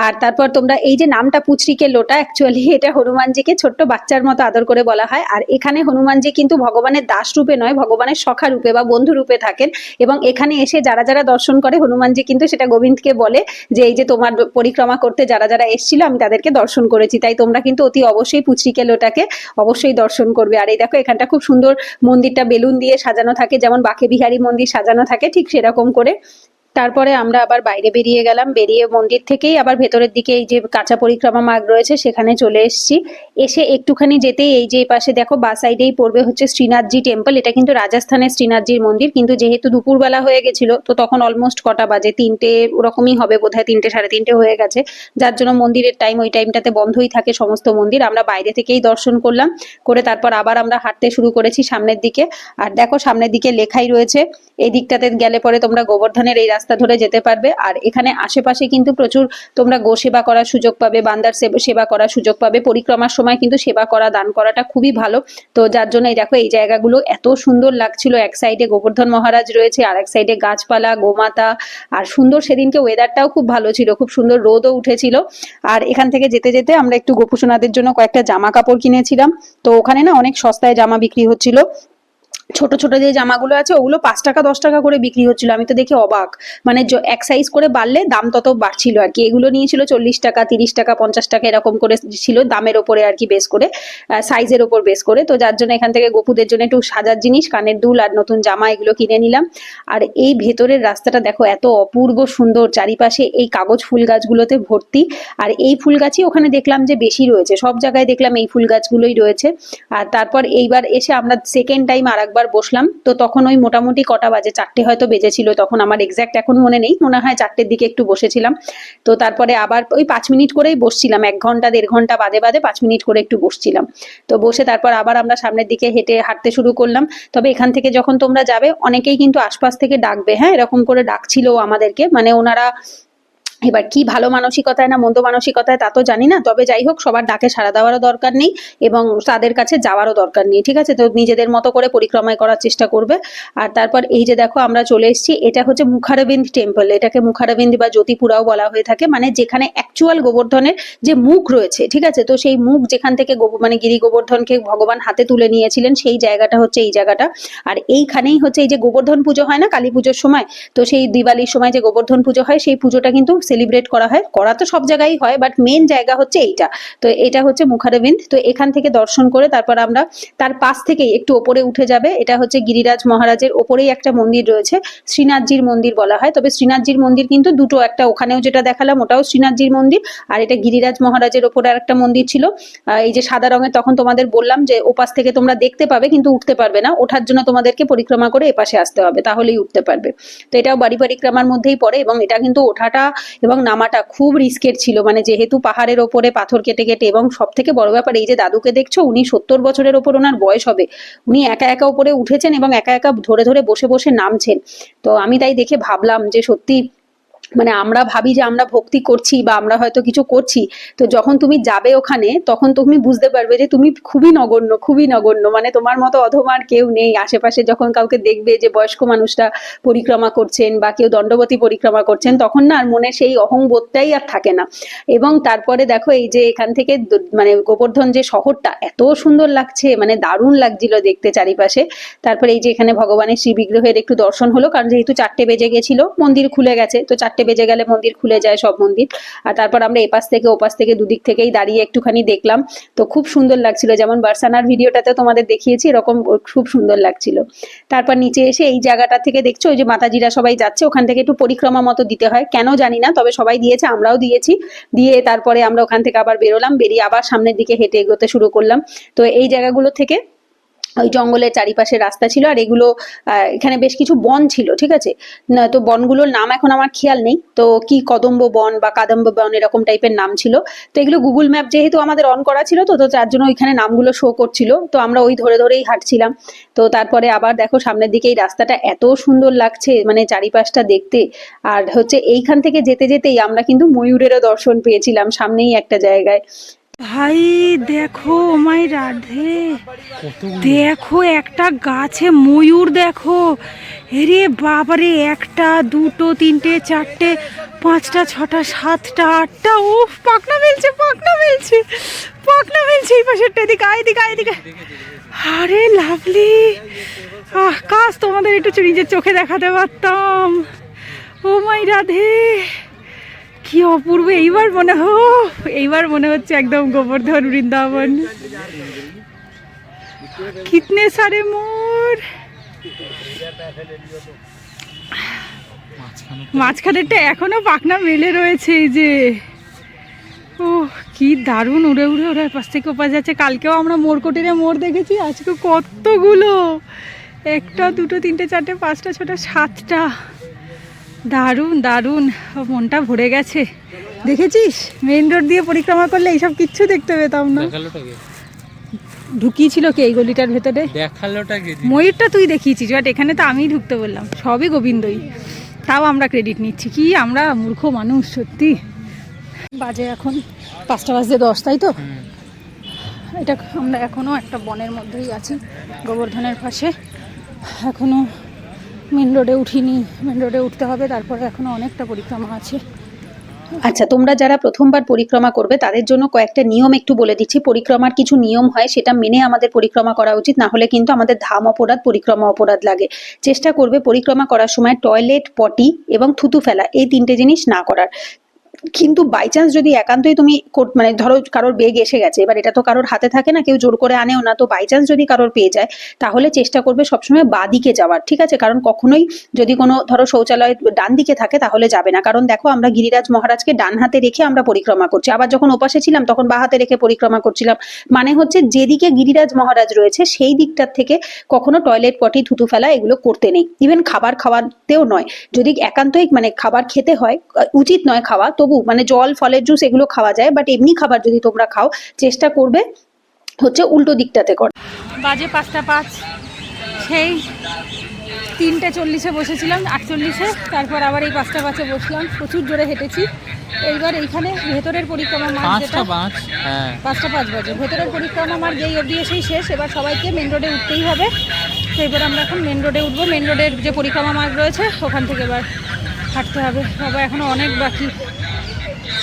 আর তারপর তোমরা এই যে নামটা পুচরিকে লোটা, অ্যাকচুয়ালি এটা হনুমানজিকে ছোট্ট বাচ্চার মতো আদর করে বলা হয়। আর এখানে হনুমানজি কিন্তু ভগবানের দাস রূপে নয়, ভগবানের সখা রূপে বা বন্ধু রূপে থাকেন। এবং এখানে এসে যারা যারা দর্শন করে হনুমানজি কিন্তু সেটা গোবিন্দকে বলে যে এই যে তোমার পরিক্রমা করতে যারা যারা এসেছিল আমি তাদেরকে দর্শন করেছি, তাই তোমরা কিন্তু অতি অবশ্যই পুচরিকে লোটাকে অবশ্যই দর্শন করবে। আর এই দেখো এখানটা খুব সুন্দর, মন্দিরটা বেলুন দিয়ে সাজানো থাকে, যেমন বাঁকে বিহারী মন্দির সাজানো থাকে ঠিক সেরকম করে। তারপরে আমরা আবার বাইরে বেরিয়ে গেলাম, বেরিয়ে মন্দির থেকেই আবার ভেতরের দিকে এই যে কাঁচা পরিক্রমা মার্গ রয়েছে সেখানে চলে এসেছি। এসে একটুখানি যেতেই এই যে পাশে দেখো বা সাইডেই পড়বে হচ্ছে শ্রীনাথজি টেম্পল। এটা কিন্তু রাজস্থানের শ্রীনাথজির মন্দির, কিন্তু যেহেতু দুপুরবেলা হয়ে গেছিল তো তখন অলমোস্ট কটা বাজে, 3টে ওরকমই হবে বোধহয়, 3টে সাড়ে 3টে হয়ে গেছে, যার জন্য মন্দিরের টাইম ওই টাইমটাতে বন্ধই থাকে সমস্ত মন্দির। আমরা বাইরে থেকেই দর্শন করলাম, করে তারপর আবার আমরা হাঁটতে শুরু করেছি সামনের দিকে। আর দেখো সামনের দিকে লেখাই রয়েছে, এই দিকটাতে গেলে পরে তোমরা গোবর্ধনের এই রাস্তা ধরে যেতে পারবে। আর এখানে আশেপাশে কিন্তু প্রচুর তোমরা গো সেবা করার সুযোগ পাবে, বান্দার সেবা করার সুযোগ পাবে। পরিক্রমার সময় কিন্তু সেবা করা, দান করাটা খুবই ভালো। তো যার জন্য এই দেখো এই জায়গাগুলো এত সুন্দর লাগছিল, এক সাইডে গোবর্ধন মহারাজ রয়েছে আর এক সাইডে গাছপালা, গোমাতা, আর সুন্দর সেদিনকে ওয়েদারটাও খুব ভালো ছিল, খুব সুন্দর রোদও উঠেছিল। আর এখান থেকে যেতে যেতে আমরা একটু গোপুসোনাদের জন্য কয়েকটা জামা কাপড় কিনেছিলাম। তো ওখানে না অনেক সস্তায় জামা বিক্রি হচ্ছিল, ছোট ছোট যে জামাগুলো আছে ওগুলো 5 টাকা 10 টাকা করে বিক্রি হচ্ছিল। আমি তো দেখে অবাক, মানে এক সাইজ করে বাড়লে দাম তত বাড়ছিল আর কি। এগুলো নিয়েছিল 40 টাকা, 30 টাকা, 50 টাকা এরকম করে ছিল, দামের ওপরে আর কি বেস করে, সাইজের ওপর বেস করে। তো যার জন্য এখান থেকে গোপুদের জন্য একটু সাজার জিনিস, কানের দুল আর নতুন জামা এগুলো কিনে নিলাম। আর এই ভেতরের রাস্তাটা দেখো এত অপূর্ব সুন্দর, চারিপাশে এই কাগজ ফুল গাছগুলোতে ভর্তি। আর এই ফুল গাছই ওখানে দেখলাম যে বেশি রয়েছে, সব জায়গায় দেখলাম এই ফুল গাছগুলোই রয়েছে। আর তারপর এইবার এসে আমরা সেকেন্ড টাইম আর একবার বসলাম। তো তখন ওই মোটামুটি কটা বাজে, 4টে হয়তো বেজেছিল তখন, আমার এক্সাক্ট এখন মনে নেই, মনে হয় 4টের দিকে একটু বসেছিলাম। তো তারপরে আবার ওই 5 মিনিট করেই বসছিলাম, 1 ঘন্টা 1.5 ঘন্টা বাদে বাদে 5 মিনিট করে একটু বসছিলাম। তো বসে তারপর আবার আমরা সামনের দিকে হাঁটতে শুরু করলাম। তবে এখান থেকে যখন তোমরা যাবে অনেকেই কিন্তু আশপাশ থেকে ডাকবে, হ্যাঁ এরকম করে ডাকছিল আমাদেরকে, মানে ওনারা এবার কি ভালো মানসিকতায় না মন্দ মানসিকতায় তা তো জানি না, তবে যাই হোক সবার ডাকে সাড়া দেওয়ারও দরকার নেই এবং তাদের কাছে যাওয়ারও দরকার নেই, ঠিক আছে। তো নিজেদের মতো করে পরিক্রমায় করার চেষ্টা করবে। আর তারপর এই যে দেখো আমরা চলে এসেছি, এটা হচ্ছে মুখারবিন্দ টেম্পল, এটাকে মুখারবিন্দ বা জ্যোতিপুরাও বলা হয়ে থাকে, মানে যেখানে অ্যাকচুয়াল গোবর্ধনের যে মুখ রয়েছে, ঠিক আছে। তো সেই মুখ যেখান থেকে মানে গিরি গোবর্ধনকে ভগবান হাতে তুলে নিয়েছিলেন সেই জায়গাটা হচ্ছে এই জায়গাটা। আর এইখানেই হচ্ছে এই যে গোবর্ধন পুজো হয় না কালী পুজোর সময়, তো সেই দিওয়ালির সময় যে গোবর্ধন পুজো হয় সেই পুজোটা কিন্তু সেলিব্রেট করা হয়, করা তো সব জায়গায় হয় বাট মেন জায়গা হচ্ছে এইটা। তো এটা হচ্ছে মুখারবিন্দ। তো এখান থেকে দর্শন করে তারপর আমরা তার পাশ থেকেই একটু ওপরে উঠে যাবে, এটা হচ্ছে গিরিরাজ মহারাজের ওপরেই একটা মন্দির রয়েছে, শ্রীনাথজির মন্দির বলা হয়। তবে শ্রীনাথজির মন্দির কিন্তু দুটো, একটা ওখানেও যেটা দেখালাম ওটাও শ্রীনাথজির মন্দির, আর এটা গিরিরাজ মহারাজের ওপরে আর একটা মন্দির ছিল। এই যে সাদা রঙের, তখন তোমাদের বললাম যে ওপাশ থেকে তোমরা দেখতে পাবে কিন্তু উঠতে পারবে না, ওঠার জন্য তোমাদেরকে পরিক্রমা করে এপাশে আসতে হবে, তাহলেই উঠতে পারবে। তো এটাও বাড়ি পরিক্রমার মধ্যেই পড়ে এবং এটা কিন্তু ওঠাটা এবং নামাটা খুব রিস্কের ছিল, মানে যেহেতু পাহাড়ের ওপরে পাথর কেটে কেটে, এবং সব থেকে বড় ব্যাপার এই যে দাদুকে দেখছো উনি 70 বছরের ওপর ওনার বয়স হবে, উনি একা একা উপরে উঠেছেন এবং একা একা ধরে ধরে বসে বসে নামছেন। তো আমি তাই দেখে ভাবলাম যে সত্যি, মানে আমরা ভাবি যে আমরা ভক্তি করছি বা আমরা হয়তো কিছু করছি, তো যখন তুমি যাবে ওখানে তখন তুমি বুঝতে পারবে যে তুমি খুবই নগণ্য, খুবই নগণ্য, মানে তোমার মতো অধমার কেউ নেই আশেপাশে। যখন কাউকে দেখবে যে বয়স্ক মানুষটা পরিক্রমা করছেন বা কেউ দণ্ডবতী পরিক্রমা করছেন, তখন না আর মনে সেই অহংবোধটাই আর থাকে না। এবং তারপরে দেখো এই যে এখান থেকে মানে গোবর্ধন যে শহরটা এত সুন্দর লাগছে, মানে দারুণ লাগছিল দেখতে চারিপাশে। তারপরে এই যে এখানে ভগবানের শ্রী বিগ্রহের একটু দর্শন হলো, কারণ যেহেতু 4টে বেজে গেছিল, মন্দির খুলে গেছে, তো 4টে বেজে গেলে মন্দির খুলে যায় সব মন্দির। আর তারপর আমরা এপাশ থেকে ওপাশ থেকে দুদিক থেকেই দাঁড়িয়ে একটুখানি দেখলাম, তো খুব সুন্দর লাগছিল, যেমন বার্সানার ভিডিওটাতে তোমাদের দেখিয়েছি এরকম খুব সুন্দর লাগছিল। তারপর নিচে এসে এই জায়গাটা থেকে দেখছো ওই যে মাতাজিরা সবাই যাচ্ছে, ওখান থেকে একটু পরিক্রমা মতো দিতে হয়, কেন জানি না, তবে সবাই দিয়েছে, আমরাও দিয়েছি। দিয়ে তারপরে আমরা ওখান থেকে আবার বেরোলাম, বেরিয়ে আবার সামনের দিকে হেঁটে এগোতে শুরু করলাম। তো এই জায়গাগুলো থেকে ওই জঙ্গলের চারিপাশে রাস্তা ছিল, আর এগুলো এখানে বেশ কিছু বন ছিল, ঠিক আছে। না তো বনগুলোর নাম এখন আমার খেয়াল নেই, তো কি কদম্ব বন বা কাদম্ব বন এরকম টাইপের নাম ছিল। তো এগুলো গুগল ম্যাপ যেহেতু আমাদের অন করা ছিল, তো যার জন্য ওইখানে নামগুলো শো করছিল, তো আমরা ওই ধরে ধরেই হাঁটছিলাম। তো তারপরে আবার দেখো সামনের দিকে এই রাস্তাটা এত সুন্দর লাগছে, মানে চারিপাশটা দেখতে। আর হচ্ছে এইখান থেকে যেতে যেতেই আমরা কিন্তু ময়ূরেরও দর্শন পেয়েছিলাম সামনেই একটা জায়গায়। ভাই দেখো মাই রাধে, দেখো একটা গাছে ময়ূর, দেখো এরে বাবারে, 1টা 2টো 3টে 4টে 5টা 6টা 7টা 8টা, উফ পাখনা মেলছে পাখনা মেলছে পাখনা মেলছে, এই পাশেরটা, এদিকে এদিকে এদিকে, আরে লাভলি। কাশ তোমাদের একটু নিজের চোখে দেখাতে পারতাম। ও মাই রাধে, কি অপূর্ব। এইবার মনে হচ্ছে একদম গোবর্ধন বৃন্দাবন। কিতনে সারে মোর, মাঝখানেরটা এখনো পাখনা মেলে রয়েছে, এই যে ও কি দারুণ উড়ে উড়ে ওরা পাশ থেকে ওপাশ যাচ্ছে। কালকেও আমরা মোরকটিরে মোর দেখেছি, আজকে কতগুলো, 1টা 2টো 3টে 4টে 5টা 6টা 7টা, দারুণ দারুণ, মনটা ভরে গেছে। দেখেছিস মেইন রোড দিয়ে পরিক্রমা করলে এইসব কিচ্ছু দেখতে পেতাম না। ঢুকিয়েছিল কে এই গলিটার ভেতরে? ময়ূরটা তুই দেখিয়েছিস, বাট এখানে তো আমিই ঢুকতে বললাম, সবই গোবিন্দই, তাও আমরা ক্রেডিট নিচ্ছি। কি আমরা মূর্খ মানুষ সত্যি। বাজে এখন 5:10, তাই তো? এটা আমরা এখনো একটা বনের মধ্যেই আছি, গোবর্ধনের পাশে, এখনো মেন রোডে উঠিনি। মেন রোডে উঠতে হবে, তারপরে এখনো অনেকটা পরিক্রমা আছে। আচ্ছা, তোমরা যারা প্রথমবার পরিক্রমা করবে তাদের জন্য কয়েকটা নিয়ম একটু বলে দিচ্ছি। পরিক্রমার কিছু নিয়ম হয়, সেটা মেনে আমাদের পরিক্রমা করা উচিত, না হলে কিন্তু আমাদের ধাম অপরাধ, পরিক্রমা অপরাধ লাগে। চেষ্টা করবে পরিক্রমা করার সময় টয়লেট, পটি এবং থুতু ফেলা, এই 3টে জিনিস না করার। কিন্তু বাই চান্স যদি একান্তই তুমি মানে ধরো কারোর বেগ এসে গেছে, এবার এটা তো কারোর হাতে থাকে না, কেউ জোর করে আনেও না, তো বাই চান্স যদি কারোর পেয়ে যায় তাহলে চেষ্টা করবে সবসময় বাঁ দিকে যাওয়ার, ঠিক আছে? কারণ কখনোই যদি কোনো ধরো শৌচালয় ডান দিকে থাকে তাহলে যাবে না। কারণ দেখো আমরা গিরিরাজ মহারাজকে ডান হাতে রেখে আমরা পরিক্রমা করছি, আবার যখন ওপাশে ছিলাম তখন বাঁ হাতে রেখে পরিক্রমা করছিলাম। মানে হচ্ছে যেদিকে গিরিরাজ মহারাজ রয়েছে সেই দিকটার থেকে কখনো টয়লেট, পটি, থুতু ফেলা এগুলো করতে নেই। ইভেন খাবার খাওয়াতেও নয়, যদি একান্তই মানে খাবার খেতে হয়, উচিত নয় খাওয়া, তবু মানে জল, ফলের জুস এগুলো খাওয়া যায়, বাট এমনি খাবার যদি তোমরা খাও চেষ্টা করবে হচ্ছে উল্টো দিকটাতে কর। বাজে 5:05, সেই 3:40 বসেছিলাম, 48, তারপর আবার এই 5:05 বসলাম, প্রচুর জোরে হেঁটেছি। এইবার এইখানে ভেতরের পরিক্রমা মার্গ, যেটা 5:05 বাজে, ভেতরের পরিক্রমা মার্গ এই অবধি এসেই শেষ। এবার সবাইকে মেন রোডে উঠতেই হবে, তো এবার আমরা এখন মেন রোডে উঠবো। মেন রোডের যে পরিক্রমা মার্গ রয়েছে ওখান থেকে এবার হাঁটতে হবে। বাবা এখনো অনেক বাকি,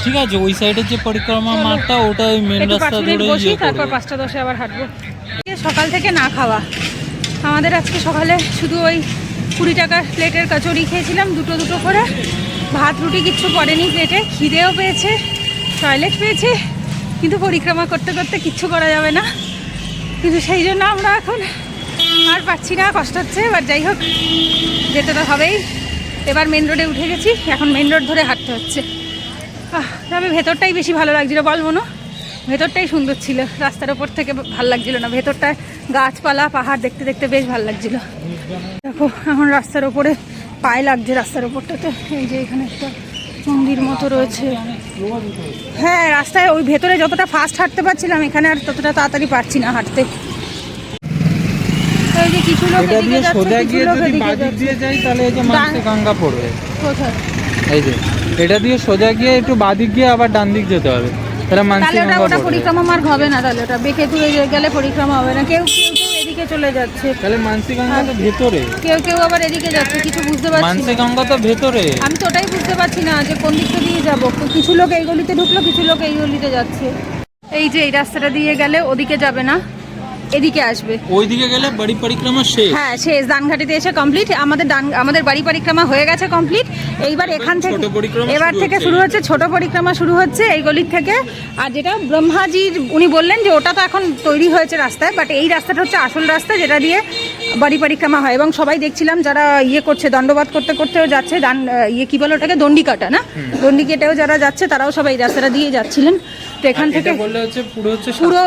ঠিক আছে? ওই সাইডের যে পরিক্রমা মাঠটা, ওটা ওই মেন রাস্তা ধরে বসি, তারপর 5:10 আবার হাঁটবো। সকাল থেকে না খাওয়া, আমাদের আজকে সকালে শুধু ওই 20 টাকার প্লেটের কচুরি খেয়েছিলাম, দুটো করে, ভাত রুটি কিচ্ছু পড়েনি প্লেটে। খিদেও পেয়েছে, টয়লেট পেয়েছে, কিন্তু পরিক্রমা করতে করতে কিচ্ছু করা যাবে না, কিন্তু সেই জন্য আমরা এখন আর পাচ্ছি না, কষ্ট হচ্ছে। এবার যাই হোক, যেতে তো হবেই। এবার মেন রোডে উঠে গেছি, এখন মেন রোড ধরে হাঁটতে হচ্ছে। তবে ভেতরটাই বেশি ভালো লাগছিলো, বল মনো? ভেতরটাই সুন্দর ছিল, রাস্তার ওপর থেকে ভাল লাগছিল না। ভেতরটায় গাছপালা, পাহাড় দেখতে দেখতে বেশ ভালো লাগছিল। দেখো এখন রাস্তার ওপরে পায়ে লাগছে, রাস্তার ওপরটাতে। এই যে এখানে একটা মন্দির মতো রয়েছে। হ্যাঁ, রাস্তায় ওই ভেতরে যতটা ফাস্ট হাঁটতে পারছিলাম, এখানে আর ততটা তাড়াতাড়ি পারছি না হাঁটতে। এই যে কিছু লোক এদিকে যাচ্ছে, কিছু লোক এদিকে যাচ্ছে। তাহলে এই যে মানসিগঙ্গা পড়বে কোথায়? এই যে এটা দিয়ে সোজা গিয়ে একটু বাদিক গিয়ে আবার ডান দিক যেতে হবে, তাহলে মানসিগঙ্গা ওটা পড়বে। পরিক্রমা মার্গ হবে না, তাহলে ওটা বেঁকে তুলে গেলে পরিক্রমা হবে না। কেউ এদিকে চলে যাচ্ছে, তাহলে মানসিগঙ্গা তো ভেতরে, কেউ আবার এদিকে যাচ্ছে, কিছু বুঝতে পারছি না। মানসিগঙ্গা তো ভেতরে, আমি তো ওটাই বুঝতে পারছি না যে কোন দিকটা দিয়ে যাবো। কিছু লোক এই গলিতে ঢুকলো, কিছু লোক এই গলিতে যাচ্ছে। এই যে এই রাস্তাটা দিয়ে গেলে ওদিকে যাবে না, এদিকে আসবে। ওইদিকে গেলে বাড়ি পরিক্রমা শেষ। হ্যাঁ শেষ, দানঘাটিতে এসে কমপ্লিট। আমাদের বাড়ি পরিক্রমা হয়ে গেছে কমপ্লিট। এইবার এখান থেকে এবার থেকে শুরু হচ্ছে ছোট পরিক্রমা, শুরু হচ্ছে এই গলির থেকে। আর যেটা ব্রহ্মাজির উনি বললেন যে ওটা তো এখন তৈরি হয়েছে রাস্তায়, বাট এই রাস্তাটা হচ্ছে আসল রাস্তা, যেটা দিয়ে বাড়ি পরিক্রমা হয়। এবং সবাই দেখছিলাম যারা করছে, দণ্ডবাদ করতে করতেও যাচ্ছে, কি বলে ওটাকে, দণ্ডি কাটা না, দণ্ডি কেটেও যারা যাচ্ছে তারাও সবাই এই রাস্তাটা দিয়ে যাচ্ছিলেন। তো এখান থেকে পুরো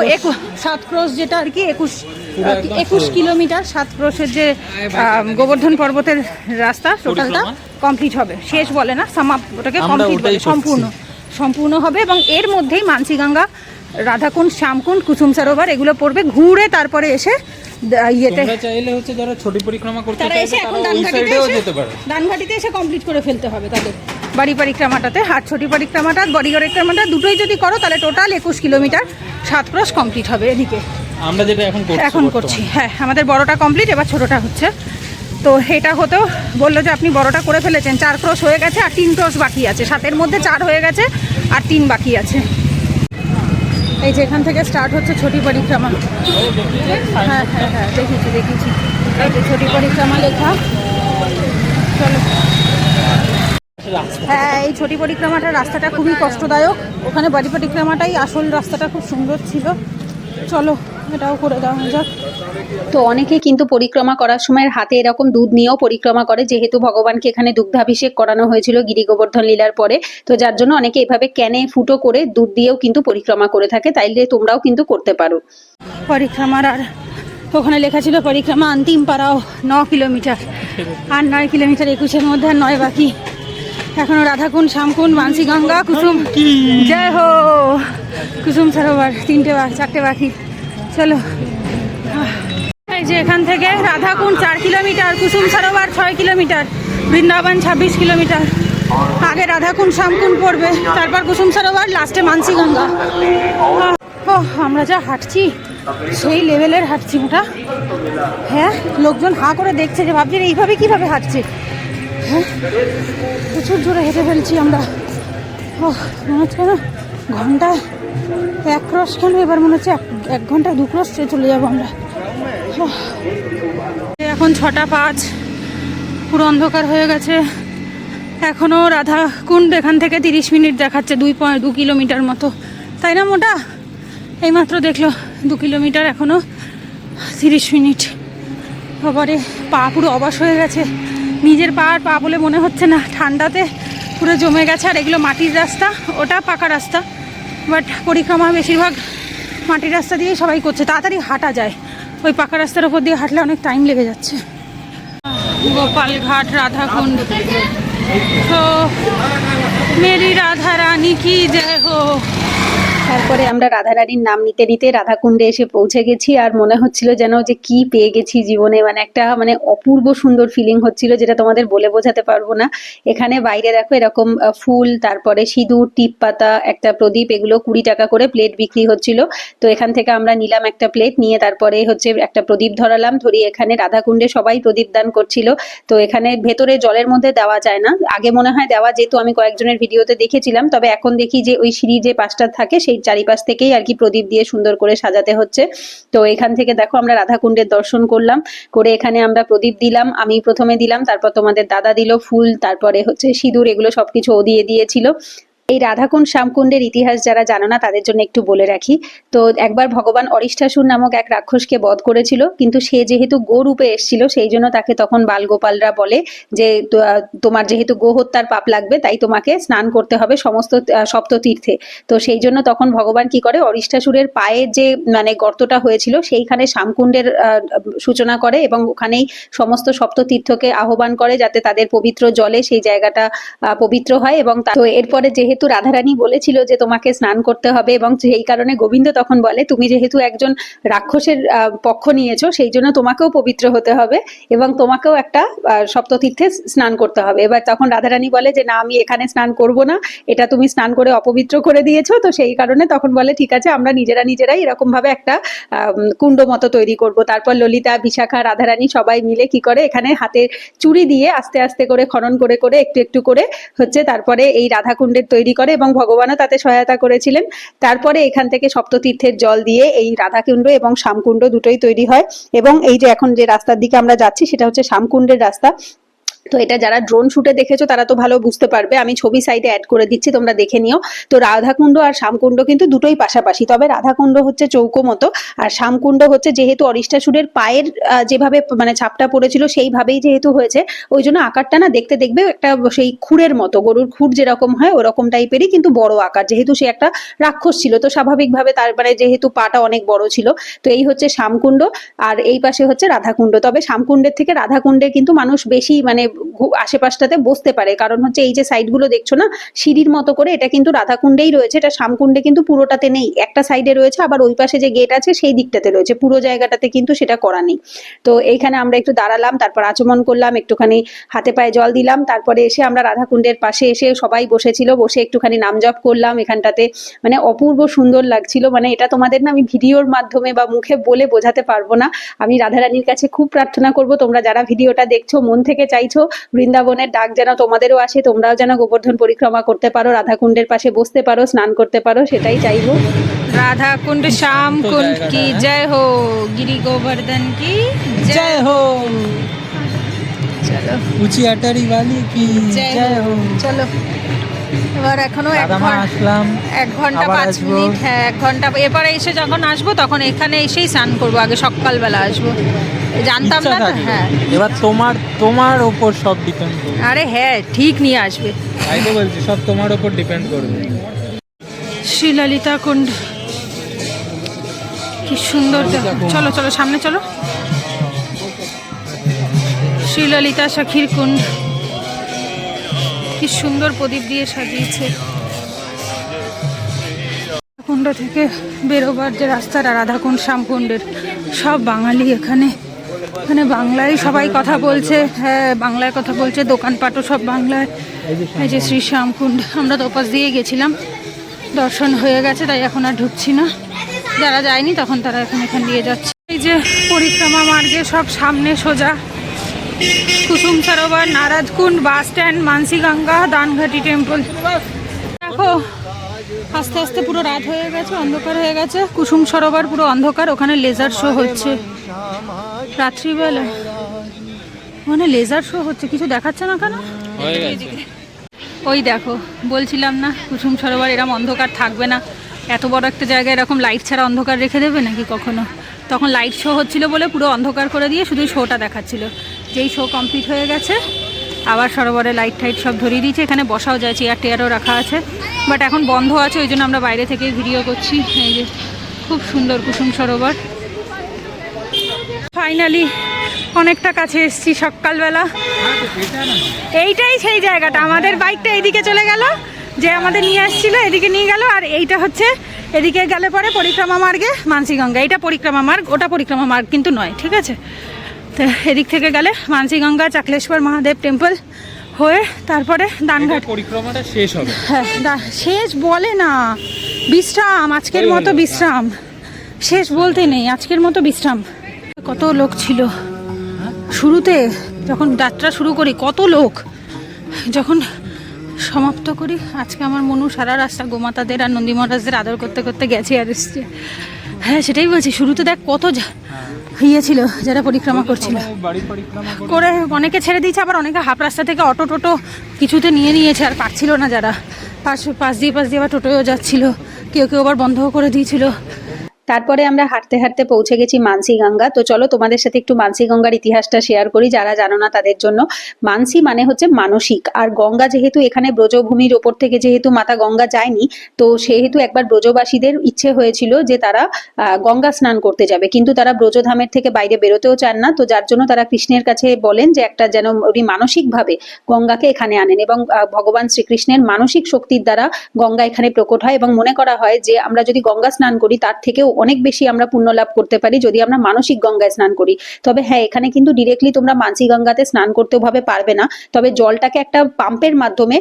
7 ক্রোশ, যেটা আর কি 21 কিলোমিটার 7 ক্রোশের যে গোবর্ধন পর্বতের রাস্তা, টোটালটা কমপ্লিট হবে। শেষ বলে না, ওটাকে কমপ্লিট বলে, সম্পূর্ণ হবে। এবং এর মধ্যেই মানসিগঙ্গা, রাধাকুণ্ড, শ্যামকুণ্ড, কুসুম সরোবর এগুলো পড়বে। ঘুরে তারপরে এসে চাইলে হচ্ছে যারা ছোট পরিক্রমা করতে তারা এসে এখন দানঘাটিতে এসে কমপ্লিট করে ফেলতে হবে তাদের। বাড়ি পরিক্রমাটাতে। আর ছোটি পরিক্রমাটা বড়ি পরিক্রমাটা দুটোই যদি করো তাহলে টোটাল 21 কিলোমিটার 7 ক্রস কমপ্লিট হবে এদিকে আমরা যেটা এখন করছি। হ্যাঁ, আমাদের বড়টা কমপ্লিট, এবার ছোটোটা হচ্ছে। তো এটা হতেও বললো যে আপনি বড়টা করে ফেলেছেন, 4 ক্রস হয়ে গেছে আর 3 ক্রস বাকি আছে, 7-এর মধ্যে 4 হয়ে গেছে আর 3 বাকি আছে। এই যে এখান থেকে স্টার্ট হচ্ছে ছোটি পরিক্রমা। হ্যাঁ হ্যাঁ হ্যাঁ, দেখেছি। এই যে ছোটি পরিক্রমা লেখা। চলো। হ্যাঁ, এই ছোটি পরিক্রমাটার রাস্তাটা খুবই কষ্টদায়ক, ওখানে বাড়ি পরিক্রমাটাই আসল রাস্তাটা খুব সুন্দর ছিল। চলো এটাও করে দেওয়া যাক। তো অনেকে কিন্তু পরিক্রমা করার সময় হাতে এরকম দুধ নিয়েও পরিক্রমা করে, যেহেতু ভগবানকে এখানে দুগ্ধাভিষেক করানো হয়েছিল গিরি গোবর্ধন লীলার পরে, তো যার জন্য অনেকে এভাবে ক্যানে ফুটো করে দুধ দিয়েও কিন্তু পরিক্রমা করে থাকে, তাইলে তোমরাও কিন্তু করতে পারো। পরিক্রমার আর ওখানে লেখা ছিল পরিক্রমা অন্তিম পাড়াও 9 কিলোমিটার, আর 9 কিলোমিটার 21-এর মধ্যে আর 9 বাকি। এখনো রাধাকুণ্ড, শ্যামকুণ্ড, মানসী গঙ্গা, কুসুম, জয় হো, কুসুম সরোবর 4টে বাকি। চলো। এই যে এখান থেকে রাধাকুণ্ড 4 কিলোমিটার, কুসুম সরোবর 6 কিলোমিটার, বৃন্দাবন 26 কিলোমিটার। আগে রাধাকুণ্ড শ্যামকুণ্ড পড়বে, তারপর কুসুম সরোবর, লাস্টে মানসী গঙ্গা। ও আমরা যা হাঁটছি সেই লেভেলের হাঁটছি ওটা। হ্যাঁ, লোকজন হাঁ করে দেখছে, যে ভাবছি এইভাবে কিভাবে হাঁটছে। হ্যাঁ, প্রচুর জোরে হেঁটে ফেলছি আমরা। ও মনে হচ্ছে কেন ঘন্টায় 1 ক্রস, কেন এবার মনে হচ্ছে 1 ঘন্টায় 2 ক্রস চলে যাবো আমরা। এখন 6:05, পুরো অন্ধকার হয়ে গেছে। এখনও রাধাকুণ্ড এখান থেকে 30 মিনিট দেখাচ্ছে, 2 কিলোমিটার মতো, তাই না মোটা? এইমাত্র দেখলো 2 কিলোমিটার, এখনও 30 মিনিট। তারপরে পা পুরো অবশ হয়ে গেছে, নিজের পা বলে মনে হচ্ছে না, ঠান্ডাতে পুরো জমে গেছে। আর এগুলো মাটির রাস্তা, ওটা পাকা রাস্তা, বাট পরিক্রমা বেশিরভাগ মাটির রাস্তা দিয়েই সবাই করছে, তাড়াতাড়ি হাঁটা যায়। ওই পাকা রাস্তার ওপর দিয়ে হাঁটলে অনেক টাইম লেগে যাচ্ছে। গোপালঘাট, রাধাকুণ্ড। তো মেরি রাধা রানী কি জয় হো। তারপরে আমরা রাধারানীর নাম নিতে নিতে রাধাকুণ্ডে এসে পৌঁছে গেছি, আর মনে হচ্ছিল যেন যে কি পেয়ে গেছি জীবনে, মানে একটা অপূর্ব সুন্দর ফিলিং হচ্ছিল, যেটা তোমাদের বলে বোঝাতে পারবো না। এখানে বাইরে দেখো এরকম ফুল, তারপরে সিঁদুর, টিপ পাতা, একটা প্রদীপ, এগুলো 20 টাকা করে প্লেট বিক্রি হচ্ছিল। তো এখান থেকে আমরা নিলাম একটা প্লেট, নিয়ে তারপরে হচ্ছে একটা প্রদীপ ধরালাম, ধরি এখানে রাধাকুণ্ডে সবাই প্রদীপ দান করছিল। তো এখানে ভেতরে জলের মধ্যে দেওয়া যায় না, আগে মনে হয় দেওয়া যেত, আমি কয়েকজনের ভিডিওতে দেখেছিলাম, তবে এখন দেখি যে ওই সিঁড়ি যে পাশটা থাকে সেই চারিপাশ থেকেই আর কি প্রদীপ দিয়ে সুন্দর করে সাজাতে হচ্ছে। তো এখান থেকে দেখো আমরা রাধাকুণ্ডের দর্শন করলাম, করে এখানে আমরা প্রদীপ দিলাম, আমি প্রথমে দিলাম, তারপর তোমাদের দাদা দিল ফুল, তারপরে হচ্ছে সিঁদুর, এগুলো সবকিছু ও দিয়ে দিয়েছিল। এই রাধাকুণ্ড শ্যামকুণ্ডের ইতিহাস যারা জানো না তাদের জন্য একটু বলে রাখি। তো একবার ভগবান অরিষ্টাসুর নামক এক রাক্ষসকে বধ করেছিল, কিন্তু সে যেহেতু গো রূপে এসেছিল সেই জন্য তাকে তখন বালগোপালরা বলে যে তোমার যেহেতু গো হত্যার পাপ লাগবে, তাই তোমাকে স্নান করতে হবে সমস্ত সপ্ততীর্থে। তো সেই জন্য তখন ভগবান কি করে, অরিষ্টাসুরের পায়ে যে গর্তটা হয়েছিল সেইখানে শ্যামকুণ্ডের সূচনা করে, এবং ওখানেই সমস্ত সপ্ততীর্থকে আহ্বান করে যাতে তাদের পবিত্র জলে সেই জায়গাটা পবিত্র হয়। এবং তো এরপরে যেহেতু রাধারানী বলেছিল যে তোমাকে স্নান করতে হবে, এবং সেই কারণে গোবিন্দ তখন বলে তুমি যেহেতু একজন রাক্ষসের পক্ষ নিয়েছো, সেই জন্য তোমাকেও পবিত্র হতে হবে এবং তোমাকেও একটা সপ্ততীর্থে স্নান করতে হবে। এবার তখন রাধারানী বলে যে না, আমি এখানে স্নান করব না, এটা তুমি স্নান করে অপবিত্র করে দিয়েছো। তো সেই কারণে তখন বলে ঠিক আছে, আমরা নিজেরাই এরকম ভাবে একটা কুণ্ড মতো তৈরি করব। তারপর ললিতা, বিশাখা, রাধারানী সবাই মিলে কি করে, এখানে হাতে চুড়ি দিয়ে আস্তে আস্তে করে খনন করে করে একটু একটু করে হচ্ছে তারপরে এই রাধাকুণ্ডের তৈরি করে, এবং ভগবানও তাতে সহায়তা করেছিলেন। তারপরে এখান থেকে সপ্ততীর্থের জল দিয়ে এই রাধাকুণ্ড এবং শ্যামকুণ্ড দুটোই তৈরি হয়। এবং এই যে এখন যে রাস্তার দিকে আমরা যাচ্ছি সেটা হচ্ছে শ্যামকুণ্ডের রাস্তা। তো এটা যারা ড্রোন শুটে দেখেছো তারা তো ভালো বুঝতে পারবে, আমি ছবি সাইডে অ্যাড করে দিচ্ছি, তোমরা দেখে নিও। তো রাধাকুণ্ড আর শ্যামকুণ্ড কিন্তু দুটোই পাশাপাশি, তবে রাধাকুণ্ড হচ্ছে চৌকো মতো, আর শ্যামকুণ্ড হচ্ছে যেহেতু অরিষ্টাসুরের পায়ের যেভাবে ছাপটা পড়েছিল সেইভাবেই যেহেতু হয়েছে, ওই জন্য আকারটা না দেখতে দেখবে একটা সেই খুরের মতো, গরুর খুর যেরকম হয় ওরকম টাইপেরই, কিন্তু বড় আকার, যেহেতু সে একটা রাক্ষস ছিল তো স্বাভাবিকভাবে তার যেহেতু পাটা অনেক বড় ছিল। তো এই হচ্ছে শ্যামকুণ্ড, আর এই পাশে হচ্ছে রাধাকুণ্ড। তবে শ্যামকুণ্ডের থেকে রাধাকুণ্ডে কিন্তু মানুষ বেশি আশেপাশটাতে বসতে পারে। কারণ হচ্ছে এই যে সাইডগুলো দেখছো না সিঁড়ির মতো করে, এটা কিন্তু রাধাকুণ্ডেই রয়েছে, এটা শ্যামকুণ্ডে কিন্তু পুরোটাতে নেই, একটা সাইডে রয়েছে, আবার ওই পাশে যে গেট আছে সেই দিকটাতে রয়েছে, পুরো জায়গাটাতে কিন্তু সেটা করা নেই। তো এইখানে আমরা একটু দাঁড়ালাম, তারপর আচমন করলাম, একটুখানি হাতে পায়ে জল দিলাম, তারপরে এসে আমরা রাধাকুণ্ডের পাশে এসে সবাই বসেছিল, বসে একটুখানি নাম জপ করলাম এখানটাতে। মানে অপূর্ব সুন্দর লাগছিল, মানে এটা তোমাদের না আমি ভিডিওর মাধ্যমে বা মুখে বলে বোঝাতে পারবো না। আমি রাধারানীর কাছে খুব প্রার্থনা করব, তোমরা যারা ভিডিওটা দেখছো মন থেকে চাইছো বৃন্দাবনের ডাক যেন তোমাদেরও আসে, তোমরাও যেন গোবর্ধন পরিক্রমা করতে পারো, রাধাকুণ্ডের পাশে বসতে পারো, স্নান করতে পারো, সেটাই চাইবো। राधा कुंड श्याम कुंड की जय हो, गिरी गोवर्धन की जय हो, चलो ऊंची अटारी वाली की जय हो। চলো এবার এখনো আসলাম, 1 ঘন্টা আবার 5 আসবো। মিনিট, হ্যাঁ 1 ঘন্টা। এরপরে এসে যখন আসবো তখন এখানে এসেই স্নান করবো, আগে সকালবেলা আসবো, জানতাম না তো। হ্যাঁ এবার তোমার ওপর সব ডিপেন্ড করবে। আরে হ্যাঁ ঠিক নিয়ে আসবে, তাই তো বলছি, সব তোমার ওপর ডিপেন্ড করবে। শ্রীললিতা কুণ্ড কি সুন্দর দেখো। চলো চলো সামনে চলো। শ্রীললিতা সখীর কুণ্ড কি সুন্দর প্রদীপ দিয়ে সাজিয়েছে। কুণ্ড থেকে বেরোবার যে রাস্তাটা রাধাকুণ্ড শ্যামকুণ্ডের, সব বাঙালি এখানে, এখানে বাংলায় সবাই কথা বলছে, হ্যাঁ বাংলায় কথা বলছে, দোকানপাটও সব বাংলায়। এই যে শ্রী শ্যামকুণ্ড, আমরা তো ওপাশ দিয়ে গেছিলাম, দর্শন হয়ে গেছে, তাই এখন আর ঢুকছি না। যারা যায়নি তখন তারা এখন এখান দিয়ে যাচ্ছে। এই যে পরিক্রমা মার্গে সব সামনে সোজা কুসুম সরোবর, নারদকুণ্ড, বাস স্ট্যান্ড, মানসীগঙ্গা, দানঘাটি টেম্পল। দেখো আস্তে আস্তে পুরো রাত হয়ে গেছে, অন্ধকার হয়ে গেছে। কুসুম সরোবর পুরো অন্ধকার, ওখানে লেজার শো হচ্ছে রাত্রিবেলা, ওখানে লেজার শো হচ্ছে, কিছু দেখাচ্ছে না কেন। ওই দেখো বলছিলাম না কুসুম সরোবর এরকম অন্ধকার থাকবে না, এত বড় একটা জায়গায় এরকম লাইট ছাড়া অন্ধকার রেখে দেবে নাকি কখনো। তখন লাইট শো হচ্ছিল বলে পুরো অন্ধকার করে দিয়ে শুধু শোটা দেখাচ্ছিল। যেই শো কমপ্লিট হয়ে গেছে আবার সরোবরে লাইট টাইট সব ধরিয়ে দিয়েছে, এখানে বসাও যায়, চেয়ার টেয়ারও রাখা আছে, বাট এখন বন্ধ আছে, ওই জন্য আমরা বাইরে থেকে ভিডিও করছি। এই যে খুব সুন্দর কুসুম সরোবর। ফাইনালি অনেকটা কাছে এসেছি সকালবেলা। এইটাই সেই জায়গাটা, আমাদের বাইকটা এইদিকে চলে গেল, যে আমাদের নিয়ে আসছিল এদিকে নিয়ে গেল, আর এইটা হচ্ছে এদিকে গেলে পরে পরিক্রমা মার্গে মানসীগঙ্গা। এটা পরিক্রমা মার্গ, ওটা পরিক্রমা মার্গ কিন্তু নয়, ঠিক আছে। তো এদিক থেকে গেলে মানসীগঙ্গা, চাকলেশ্বর মহাদেব টেম্পল হয়ে তারপরে দানঘাট পরিক্রমাটা শেষ হবে। হ্যাঁ শেষ বলে না, বিশ্রাম, আজকের মতো বিশ্রাম, শেষ বলতে নেই, আজকের মতো বিশ্রাম। কত লোক ছিল শুরুতে, যখন যাত্রা শুরু করি কত লোক, যখন সমাপ্ত করি। আজকে আমার মনু সারা রাস্তা গোমাতাদের আর নন্দী মহারাজদের আদর করতে করতে গেছে আর এসছে। হ্যাঁ সেটাই বলছি, শুরুতে দেখ কত ছিল যারা পরিক্রমা করছিল, করে অনেকে ছেড়ে দিয়েছে, আবার অনেকে হাফ রাস্তা থেকে অটো টোটো কিছুতে নিয়ে নিয়েছে, আর পারছিল না যারা, পাশ দিয়ে আবার টোটোও যাচ্ছিল, কেউ আবার বন্ধও করে দিয়েছিল। তারপরে আমরা হাঁটতে হাঁটতে পৌঁছে গেছি মানসীগঙ্গা। তো চলো তোমাদের সাথে একটু মানসীগঙ্গার ইতিহাসটা শেয়ার করি, যারা জানো না তাদের জন্য। মানসী মানে হচ্ছে মানসিক, আর গঙ্গা যেহেতু এখানে ব্রজভূমির ওপর থেকে যেহেতু মাতা গঙ্গা যায়নি, তো সেহেতু একবার ব্রজবাসীদের ইচ্ছে হয়েছিল যে তারা গঙ্গা স্নান করতে যাবে, কিন্তু তারা ব্রজধামের থেকে বাইরে বেরোতেও চান না, তো যার জন্য তারা কৃষ্ণের কাছে বলেন যে একটা যেন উনি মানসিকভাবে গঙ্গাকে এখানে আনেন, এবং ভগবান শ্রীকৃষ্ণের মানসিক শক্তির দ্বারা গঙ্গা এখানে প্রকট হয়, এবং মনে করা হয় যে আমরা যদি গঙ্গা স্নান করি তার থেকেও অনেক বেশি আমরা পুণ্য লাভ করতে পারি যদি আমরা মানসিক গঙ্গায় স্নান করি। তবে হ্যাঁ, এখানে কিন্তু ডিরেক্টলি তোমরা মানসী গঙ্গাতে স্নান করতে ভাবে পারবে না, তবে জলটাকে একটা পাম্পের মাধ্যমে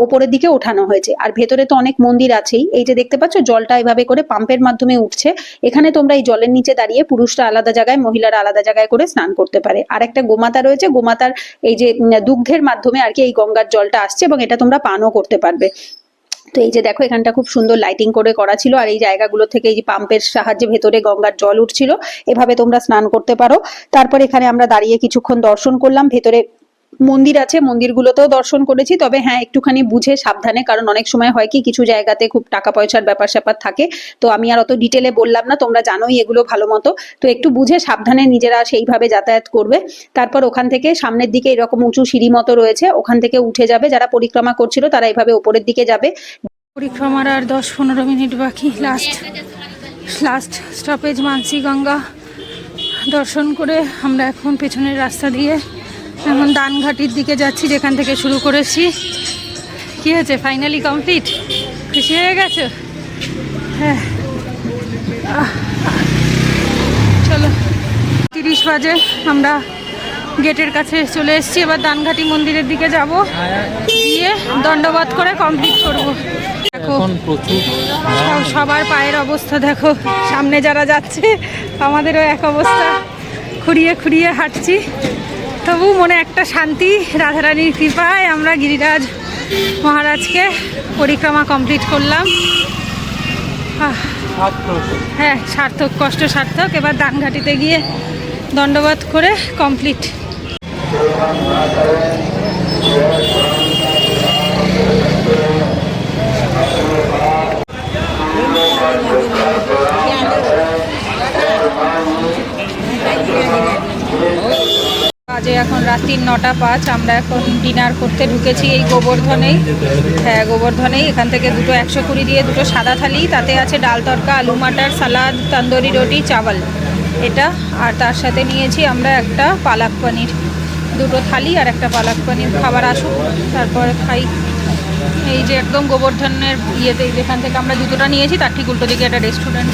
ওপরের দিকে ওঠানো হয়েছে, আর ভেতরে তো অনেক মন্দির আছেই। এই যে দেখতে পাচ্ছ জলটা এভাবে করে পাম্পের মাধ্যমে উঠছে, এখানে তোমরা এই জলের নিচে দাঁড়িয়ে পুরুষরা আলাদা জায়গায়, মহিলারা আলাদা জায়গায় করে স্নান করতে পারে। আর একটা গোমাতা রয়েছে, গোমাতার এই যে দুগ্ধের মাধ্যমে আর কি এই গঙ্গার জলটা আসছে, এবং এটা তোমরা পানও করতে পারবে। তো এই যে দেখো এখানটা খুব সুন্দর লাইটিং করে করা ছিল, আর এই জায়গাগুলো থেকে এই যে পাম্পের সাহায্যে ভেতরে গঙ্গার জল উঠছিল, এভাবে তোমরা স্নান করতে পারো। তারপর এখানে আমরা দাঁড়িয়ে কিছুক্ষণ দর্শন করলাম, ভেতরে মন্দির আছে, মন্দিরগুলোতেও দর্শন করেছি, তবে হ্যাঁ একটুখানি বুঝে সাবধানে, কারণ অনেক সময় হয় কি কিছু জায়গাতে খুব টাকা পয়সার ব্যাপার স্যাপার থাকে, তো আমি আর অত ডিটেলে বললাম না, তোমরা জানোই এগুলো ভালো মতো, তো একটু বুঝে সাবধানে নিজেরা সেইভাবে যাতায়াত করবে। তারপর ওখান থেকে সামনের দিকে এরকম উঁচু সিঁড়ি মতো রয়েছে, ওখান থেকে উঠে যাবে, যারা পরিক্রমা করছিল তারা এইভাবে ওপরের দিকে যাবে। পরিক্রমার আর 10-15 মিনিট বাকি, লাস্ট স্টপেজ মানসীগঙ্গা। দর্শন করে আমরা এখন পেছনের রাস্তা দিয়ে এখন দানঘাটির দিকে যাচ্ছি, যেখান থেকে শুরু করেছি। কি হয়েছে, ফাইনালি কমপ্লিট? খুশি হয়ে গেছো? হ্যাঁ, চলো 30 বাজে আমরা গেটের কাছে চলে এসেছি। এবার দানঘাটি মন্দিরের দিকে যাব, গিয়ে দণ্ডবাত করে কমপ্লিট করব। দেখো সবার পায়ের অবস্থা দেখো, সামনে যারা যাচ্ছে আমাদেরও এক অবস্থা, খুঁড়িয়ে খুঁড়িয়ে হাঁটছি। তবু মনে একটা শান্তি, রাধারানীর কৃপায় আমরা গিরিরাজ মহারাজকে পরিক্রমা কমপ্লিট করলাম। হ্যাঁ, সার্থক, কষ্ট সার্থক। এবার দানঘাটিতে গিয়ে দণ্ডবাত করে কমপ্লিট। বাজে এখন রাত্রি 9:05। আমরা এখন ডিনার করতে ঢুকেছি এই গোবর্ধনেই। হ্যাঁ, গোবর্ধনেই। এখান থেকে দুটো 120 দিয়ে দুটো সাদা থালি, তাতে আছে ডাল তড়কা, আলু মাটার, সালাদ, তন্দুরি রুটি, চাওয়াল এটা। আর তার সাথে নিয়েছি আমরা একটা পালাক পনির, দুটো থালি আর একটা পালাক পনির। খাবার আসুক তারপর খাই। এই যে একদম গোবর্ধনের ইয়েতে, যেখান থেকে আমরা জুতোটা নিয়েছি তার ঠিক উল্টো দিকে একটা রেস্টুরেন্ট।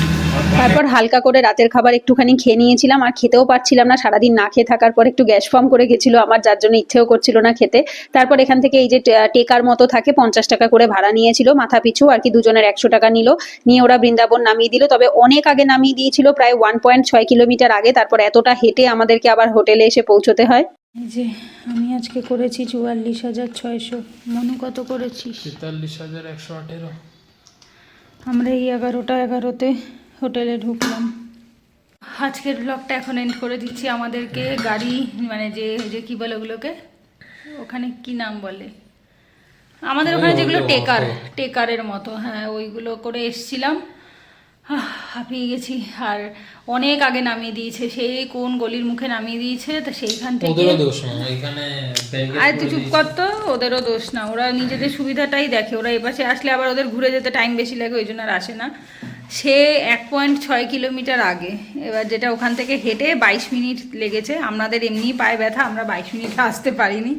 তারপর হালকা করে রাতের খাবার একটুখানি খেয়ে নিয়েছিলাম, আর খেতেও পারছিলাম না। সারাদিন না খেয়ে থাকার পর একটু গ্যাস ফর্ম করে গেছিলো আমার, যার জন্য ইচ্ছেও করছিল না খেতে। তারপর এখান থেকে এই যে টেকার মতো থাকে, 50 টাকা করে ভাড়া নিয়েছিল মাথা পিছু আর কি, দুজনের 100 টাকা নিল। নিয়ে ওরা বৃন্দাবন নামিয়ে দিল, তবে অনেক আগে নামিয়ে দিয়েছিল, প্রায় 1.6 কিলোমিটার আগে। তারপর এতটা হেঁটে আমাদেরকে আবার হোটেলে এসে পৌঁছতে হয়। এই যে আমি আজকে করেছি 44,600। মনু কত করেছিস? 43,118। আমরা এই 11টা হোটেলে ঢুকলাম। আজকের ব্লগটা এখন এন্ড করে দিচ্ছি। আমাদেরকে গাড়ি মানে যে যে কী বলে ওগুলোকে, ওখানে কি নাম বলে, আমাদের ওখানে যেগুলো টেকারের মতো, হ্যাঁ ওইগুলো করে এসছিলাম। হাঁপিয়ে গেছি। আর অনেক আগে নামিয়ে দিয়েছে, সেই কোন গলির মুখে নামিয়ে দিয়েছে, তো সেইখান থেকে। আর তুই চুপ কর তো, ওদেরও দোষ না, ওরা নিজেদের সুবিধাটাই দেখে। ওরা এপাশে আসলে আবার ওদের ঘুরে যেতে টাইম বেশি লাগে, ওই জন্য আর আসে না। সে 1.6 কিলোমিটার আগে, এবার যেটা ওখান থেকে হেঁটে 22 মিনিট লেগেছে। আমাদের এমনি পায়ে ব্যথা, আমরা 22 মিনিটে আসতে পারিনি,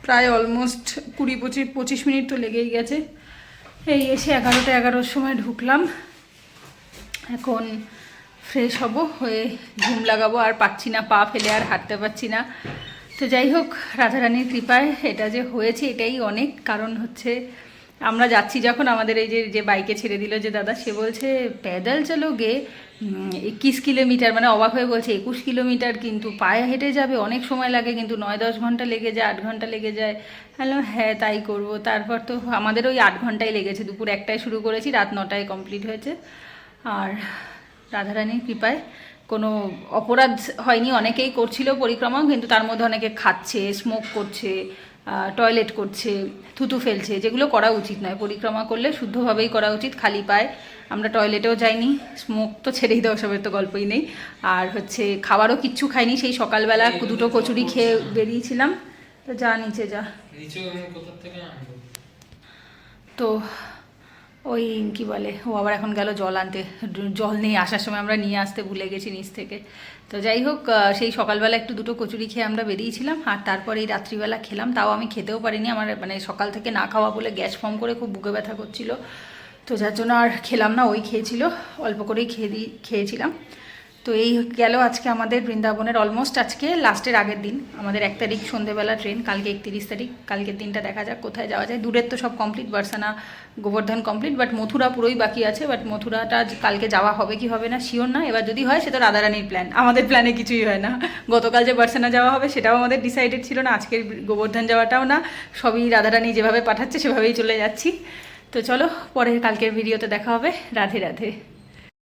প্রায় অলমোস্ট 20-25 মিনিট তো লেগেই গেছে। এই এসে 11টার সময় ঢুকলাম। এখন ফ্রেশ হব, হয়ে ঘুম লাগাবো। আর পাচ্ছি না, পা ফেলে আর হাঁটতে পারছি না। তো যাই হোক, রাধারানীর কৃপায় এটা যে হয়েছে এটাই অনেক। কারণ হচ্ছে আমরা যাচ্ছি যখন, আমাদের এই যে বাইকে ছেড়ে দিল যে দাদা, সে বলছে প্যাডেল চলোগে 21 কিলোমিটার, মানে অবাক হয়ে বলছে 21 কিলোমিটার কিন্তু পায়ে হেঁটে যাবে, অনেক সময় লাগে কিন্তু, 9-10 ঘন্টা লেগে যায়, 8 ঘন্টা লেগে যায়। হ্যালো, হ্যাঁ তাই করব। তারপর তো আমাদের ওই 8 ঘন্টাই লেগেছে, দুপুর 1টায় শুরু করেছি, রাত 9টায় কমপ্লিট হয়েছে। আর রাধারানীর কৃপায় কোনো অপরাধ হয়নি। অনেকেই করছিল পরিক্রমাও, কিন্তু তার মধ্যে অনেকে খাচ্ছে, স্মোক করছে, টয়লেট করছে, থুতু ফেলছে, যেগুলো করা উচিত নয়। পরিক্রমা করলে শুদ্ধভাবেই করা উচিত, খালি পায়ে। আমরা টয়লেটেও যাইনি, স্মোক তো ছেড়েই দেওয়া, সবের তো গল্পই নেই। আর হচ্ছে খাবারও কিচ্ছু খাইনি, সেই সকালবেলা দুটো কচুরি খেয়ে বেরিয়েছিলাম। তো যা নিচে যা, তো ওই কি বলে, ও আবার এখন গেল জল আনতে। জল নিয়ে আসার সময় আমরা নিয়ে আসতে ভুলে গেছি নিচ থেকে। তো যাই হোক, সেই সকালবেলা একটু দুটো কচুরি খেয়ে আমরা বেরিয়েছিলাম। আর তারপরে এই রাত্রিবেলা খেলাম, তাও আমি খেতেও পারিনি। আমার মানে সকাল থেকে না খাওয়া বলে গ্যাস ফর্ম করে খুব বুকে ব্যথা করছিল, তো যার জন্য আর খেলাম না। ওই খেয়েছিল, অল্প করেই খেয়েছিলাম। তো এই গেল আজকে আমাদের বৃন্দাবনের অলমোস্ট আজকে লাস্টের আগের দিন। আমাদের 1 তারিখ সন্ধেবেলা ট্রেন, কালকে 31 তারিখ। কালকের দিনটা দেখা যাক কোথায় যাওয়া যায়। দূরের তো সব complete, Barsana Govardhan complete, but Mathura পুরোই বাকি আছে। বাট মথুরাটা কালকে যাওয়া হবে কি হবে না শিওর না। এবার যদি হয় সে তো রাধারানীর প্ল্যান, আমাদের প্ল্যানে কিছুই হয় না। গতকাল যে বার্সানা যাওয়া হবে সেটাও আমাদের ডিসাইডেড ছিল না, আজকের গোবর্ধন যাওয়াটাও না। সবই রাধারানী যেভাবে পাঠাচ্ছে সেভাবেই চলে যাচ্ছি। তো চলো, পরে কালকের ভিডিওতে দেখা হবে। রাধে রাধে।